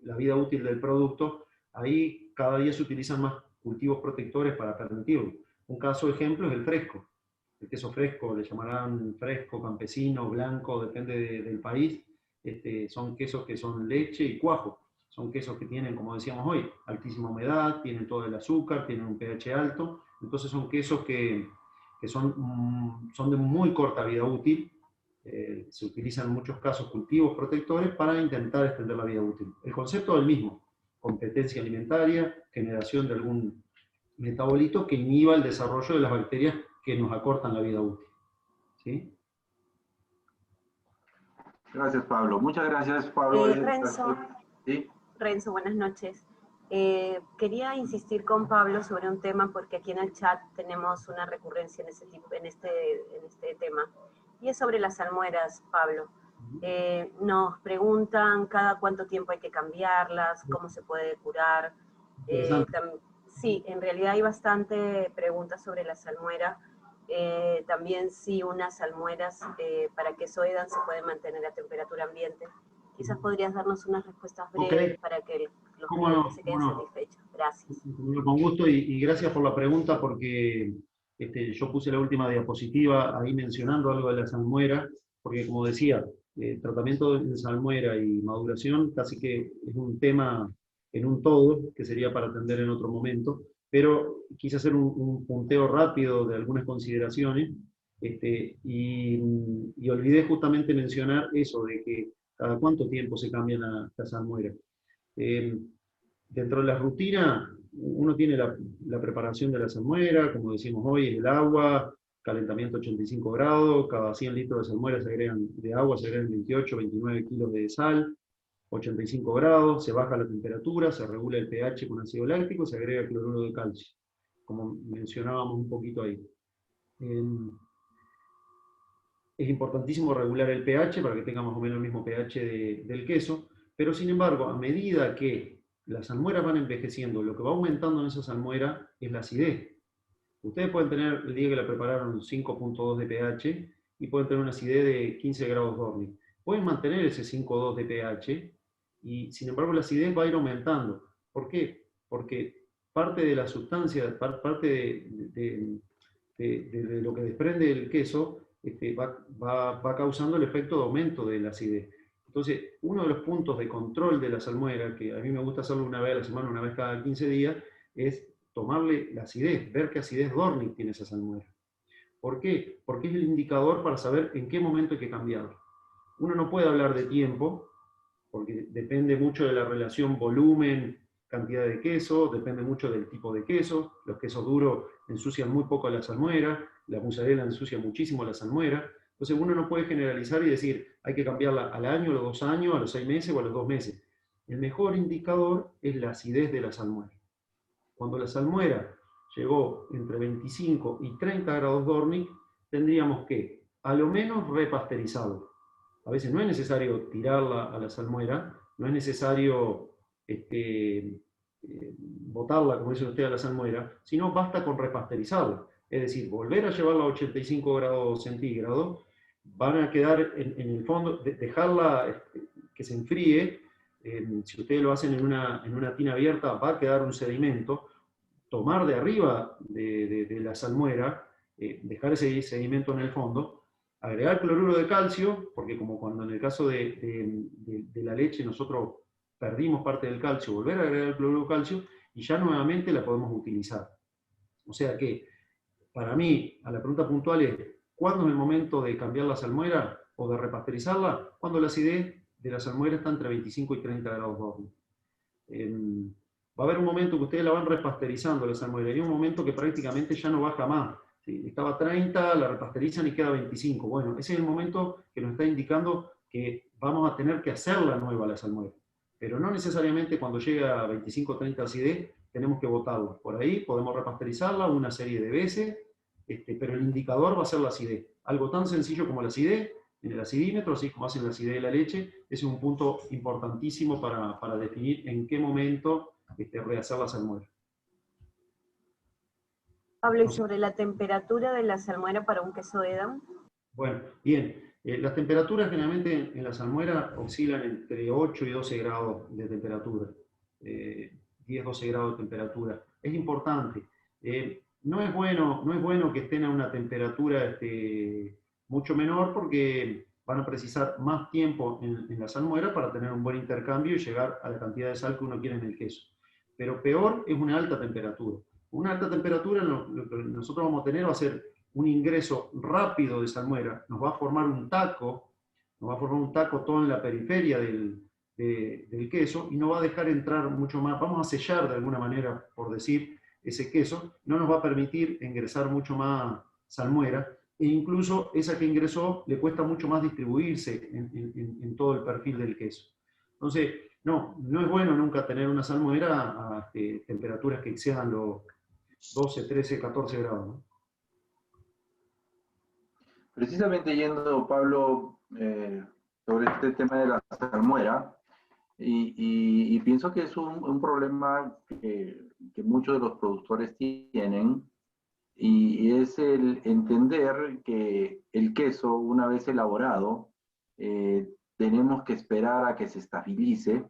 la vida útil del producto, ahí cada día se utilizan más cultivos protectores para permitirlo. Un caso ejemplo es el fresco. El queso fresco, le llamarán fresco, campesino, blanco, depende del país. Son quesos que son leche y cuajo. Son quesos que tienen, como decíamos hoy, altísima humedad, tienen todo el azúcar, tienen un pH alto. Entonces son quesos que son de muy corta vida útil. Se utilizan en muchos casos cultivos protectores para intentar extender la vida útil. El concepto es el mismo: competencia alimentaria, generación de algún metabolito que inhiba el desarrollo de las bacterias que nos acortan la vida útil. ¿Sí? Gracias, Pablo. Muchas gracias, Pablo. Renzo, ¿Sí? Renzo, buenas noches. Quería insistir con Pablo sobre un tema porque aquí en el chat tenemos una recurrencia en este tema. Y es sobre las salmueras, Pablo. Nos preguntan cada cuánto tiempo hay que cambiarlas, cómo se puede curar. Sí, en realidad hay bastante preguntas sobre la salmuera. También si unas salmueras para que Soedan se pueden mantener a temperatura ambiente. Quizás podrías darnos unas respuestas breves para que los clientes se queden satisfechos. Gracias. Con gusto y gracias por la pregunta, porque yo puse la última diapositiva ahí mencionando algo de la salmuera, porque como decía, tratamiento de salmuera y maduración casi que es un tema en un todo, que sería para atender en otro momento, pero quise hacer un punteo rápido de algunas consideraciones, y olvidé justamente mencionar eso de que cada cuánto tiempo se cambia la salmuera. Dentro de la rutina, uno tiene la preparación de la salmuera, como decimos hoy, el agua, calentamiento 85 grados, cada 100 litros de salmuera de agua se agregan 28, 29 kilos de sal, 85 grados, se baja la temperatura, se regula el pH con ácido láctico, se agrega cloruro de calcio, como mencionábamos un poquito ahí. Es importantísimo regular el pH para que tenga más o menos el mismo pH del queso, pero sin embargo, a medida que las salmueras van envejeciendo, lo que va aumentando en esa salmuera es la acidez. Ustedes pueden tener, el día que la prepararon, 5.2 de pH y pueden tener una acidez de 15 grados Dornick. Pueden mantener ese 5.2 de pH y sin embargo la acidez va a ir aumentando. ¿Por qué? Porque parte de la sustancia, parte de lo que desprende el queso, va causando el efecto de aumento de la acidez. Entonces, uno de los puntos de control de la salmuera, que a mí me gusta hacerlo una vez a la semana, una vez cada 15 días, es tomarle la acidez, ver qué acidez Dornick tiene esa salmuera. ¿Por qué? Porque es el indicador para saber en qué momento hay que cambiarlo. Uno no puede hablar de tiempo, porque depende mucho de la relación volumen, cantidad de queso, depende mucho del tipo de queso. Los quesos duros ensucian muy poco a la salmuera, la mozzarella ensucia muchísimo a la salmuera. Entonces uno no puede generalizar y decir, hay que cambiarla al año, a los 2 años, a los 6 meses o a los 2 meses. El mejor indicador es la acidez de la salmuera. Cuando la salmuera llegó entre 25 y 30 grados Dornick, tendríamos que, a lo menos, repasterizarlo. A veces no es necesario tirarla a la salmuera, no es necesario botarla, como dice usted, a la salmuera, sino basta con repasterizarla. Es decir, volver a llevarla a 85 grados centígrados, van a quedar en el fondo, dejarla que se enfríe. Si ustedes lo hacen en una tina abierta, va a quedar un sedimento. Tomar de arriba de la salmuera, dejar ese sedimento en el fondo, agregar cloruro de calcio, porque como cuando en el caso de la leche nosotros perdimos parte del calcio, volver a agregar el cloruro de calcio y ya nuevamente la podemos utilizar. O sea que, para mí, a la pregunta puntual es, ¿cuándo es el momento de cambiar la salmuera o de repasterizarla? Cuando la acidez de la salmuera está entre 25 y 30 grados Dornick. Va a haber un momento que ustedes la van repasterizando la salmuera y hay un momento que prácticamente ya no baja más. Sí, estaba 30, la repasterizan y queda 25. Bueno, ese es el momento que nos está indicando que vamos a tener que hacerla nueva la salmuera. Pero no necesariamente cuando llega a 25 o 30 acidez tenemos que botarla. Por ahí podemos repasterizarla una serie de veces, pero el indicador va a ser la acidez. Algo tan sencillo como la acidez, en el acidímetro, así como hacen la acidez de la leche, ese es un punto importantísimo para definir en qué momento rehacer la salmuera. Pablo, ¿y No sé. sobre la temperatura de la salmuera para un queso Edam? Bueno, bien. Las temperaturas generalmente en la salmuera oscilan entre 8 y 12 grados de temperatura. 10-12 grados de temperatura. Es importante. No es bueno que estén a una temperatura mucho menor porque van a precisar más tiempo en la salmuera para tener un buen intercambio y llegar a la cantidad de sal que uno quiere en el queso. Pero peor es una alta temperatura. Una alta temperatura lo que nosotros vamos a tener va a ser un ingreso rápido de salmuera, nos va a formar un taco todo en la periferia del queso y no va a dejar entrar mucho más, vamos a sellar de alguna manera, por decir, ese queso, no nos va a permitir ingresar mucho más salmuera, e incluso esa que ingresó le cuesta mucho más distribuirse en todo el perfil del queso. Entonces, no es bueno nunca tener una salmuera a temperaturas que excedan los 12, 13, 14 grados, ¿no? Precisamente yendo, Pablo, sobre este tema de la salmuera, y pienso que es un problema que muchos de los productores tienen, y es el entender que el queso, una vez elaborado, tenemos que esperar a que se estabilice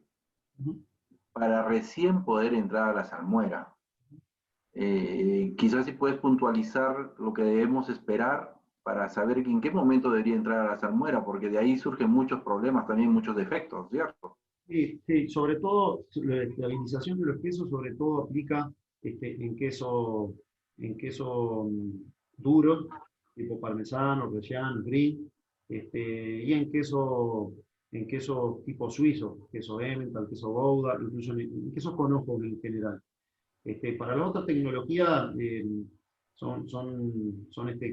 para recién poder entrar a la salmuera. Quizás si puedes puntualizar lo que debemos esperar para saber en qué momento debería entrar a la salmuera, porque de ahí surgen muchos problemas, también muchos defectos, ¿cierto? Sí, sí, sobre todo la estabilización de los quesos, sobre todo aplica en queso duro, tipo parmesano, reggiano, brie, y en queso tipo suizo, queso Emmental, queso Gouda, incluso en quesos con ojos en general. Para la otra tecnología son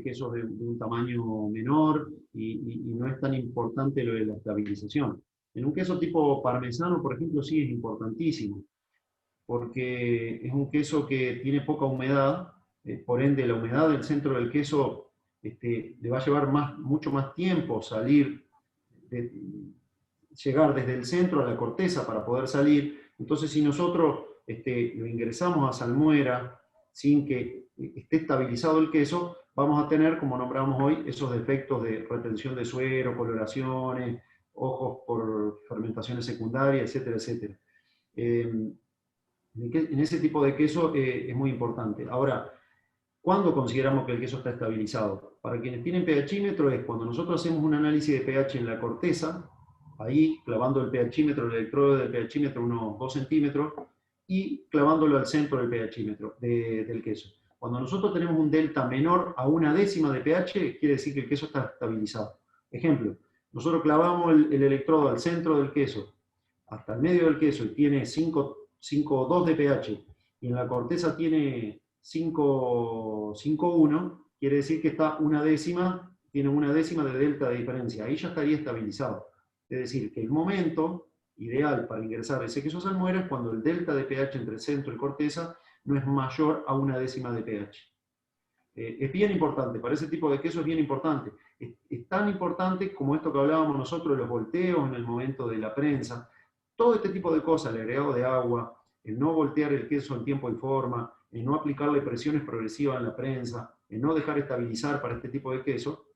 quesos de un tamaño menor y no es tan importante lo de la estabilización. En un queso tipo parmesano, por ejemplo, sí es importantísimo, porque es un queso que tiene poca humedad, por ende la humedad del centro del queso le va a llevar mucho más tiempo llegar desde el centro a la corteza para poder salir. Entonces, si nosotros lo ingresamos a salmuera sin que esté estabilizado el queso, vamos a tener, como nombramos hoy, esos defectos de retención de suero, coloraciones, ojos por fermentaciones secundarias, etcétera, etcétera. En ese tipo de queso es muy importante. Ahora, ¿cuándo consideramos que el queso está estabilizado? Para quienes tienen pHímetro es cuando nosotros hacemos un análisis de pH en la corteza, ahí clavando el pHímetro, el electrodo del pHímetro unos 2 centímetros, y clavándolo al centro del pHímetro del queso. Cuando nosotros tenemos un delta menor a 1/10 de pH, quiere decir que el queso está estabilizado. Ejemplo, nosotros clavamos el electrodo al centro del queso, hasta el medio del queso, y tiene 5,2 de pH, y en la corteza tiene 5,1, quiere decir que está tiene 1/10 de delta de diferencia. Ahí ya estaría estabilizado. Es decir, que el momento ideal para ingresar ese queso salmuera es cuando el delta de pH entre centro y corteza no es mayor a 1/10 de pH. Es bien importante, para ese tipo de queso es bien importante. Es tan importante como esto que hablábamos nosotros de los volteos en el momento de la prensa. Todo este tipo de cosas, el agregado de agua, el no voltear el queso en tiempo y forma, el no aplicarle presiones progresivas en la prensa, el no dejar estabilizar para este tipo de queso,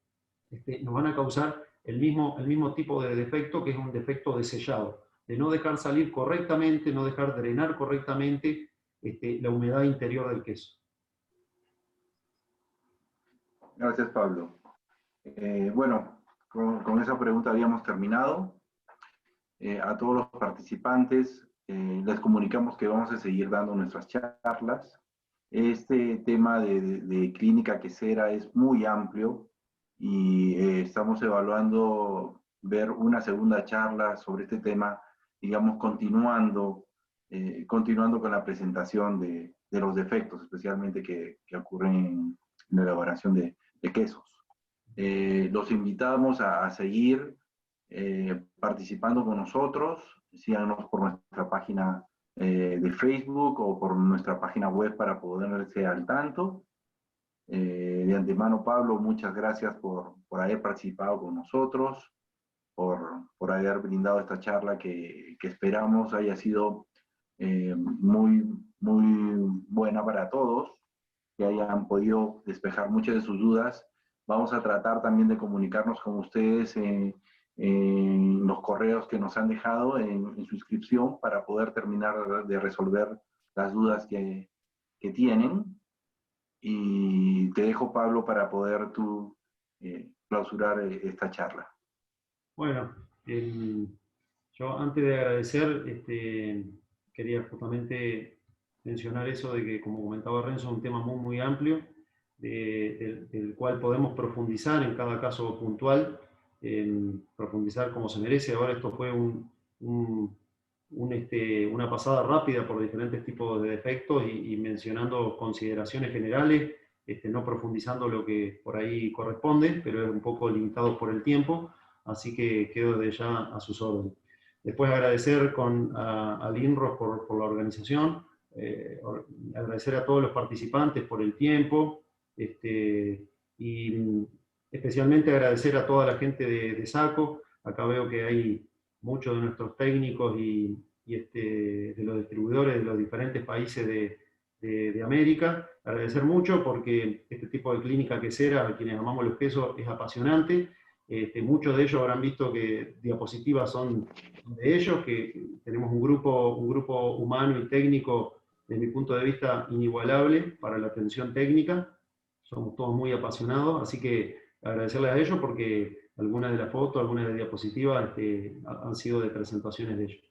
nos van a causar el mismo tipo de defecto, que es un defecto de sellado, de no dejar salir correctamente, no dejar drenar correctamente la humedad interior del queso. Gracias, Pablo. Bueno, con esa pregunta habíamos terminado. A todos los participantes les comunicamos que vamos a seguir dando nuestras charlas. Este tema de clínica quesera es muy amplio y estamos evaluando ver una segunda charla sobre este tema, digamos, continuando con la presentación de los defectos, especialmente que ocurren la elaboración de quesos. Los invitamos a seguir participando con nosotros. Síganos por nuestra página de Facebook o por nuestra página web para ponerse al tanto. De antemano, Pablo, muchas gracias por haber participado con nosotros, por haber brindado esta charla que esperamos haya sido muy buena para todos, que hayan podido despejar muchas de sus dudas. Vamos a tratar también de comunicarnos con ustedes en los correos que nos han dejado en su inscripción para poder terminar de resolver las dudas que tienen. Y te dejo, Pablo, para poder tú clausurar esta charla. Bueno, yo antes de agradecer, quería justamente mencionar eso de que, como comentaba Renzo, es un tema muy amplio, del cual podemos profundizar en cada caso puntual, profundizar como se merece. Ahora esto fue una pasada rápida por diferentes tipos de defectos y mencionando consideraciones generales, no profundizando lo que por ahí corresponde, pero es un poco limitado por el tiempo, así que quedo de ya a sus órdenes. Después agradecer al INROS por la organización, agradecer a todos los participantes por el tiempo, y especialmente agradecer a toda la gente de SACO. Acá veo que hay muchos de nuestros técnicos y de los distribuidores de los diferentes países de América. Agradecer mucho porque este tipo de clínica quesera, a quienes amamos los quesos, es apasionante. Muchos de ellos habrán visto que diapositivas son de ellos, que tenemos un grupo humano y técnico, desde mi punto de vista, inigualable para la atención técnica. Somos todos muy apasionados, así que agradecerles a ellos porque algunas de las fotos, algunas de las diapositivas han sido de presentaciones de ellos.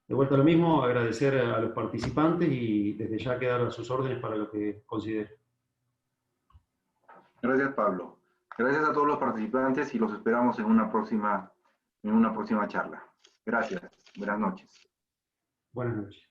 De vuelta a lo mismo, agradecer a los participantes y desde ya quedar a sus órdenes para lo que consideren. Gracias, Pablo. Gracias a todos los participantes y los esperamos en una próxima charla. Gracias. Buenas noches. Buenas noches.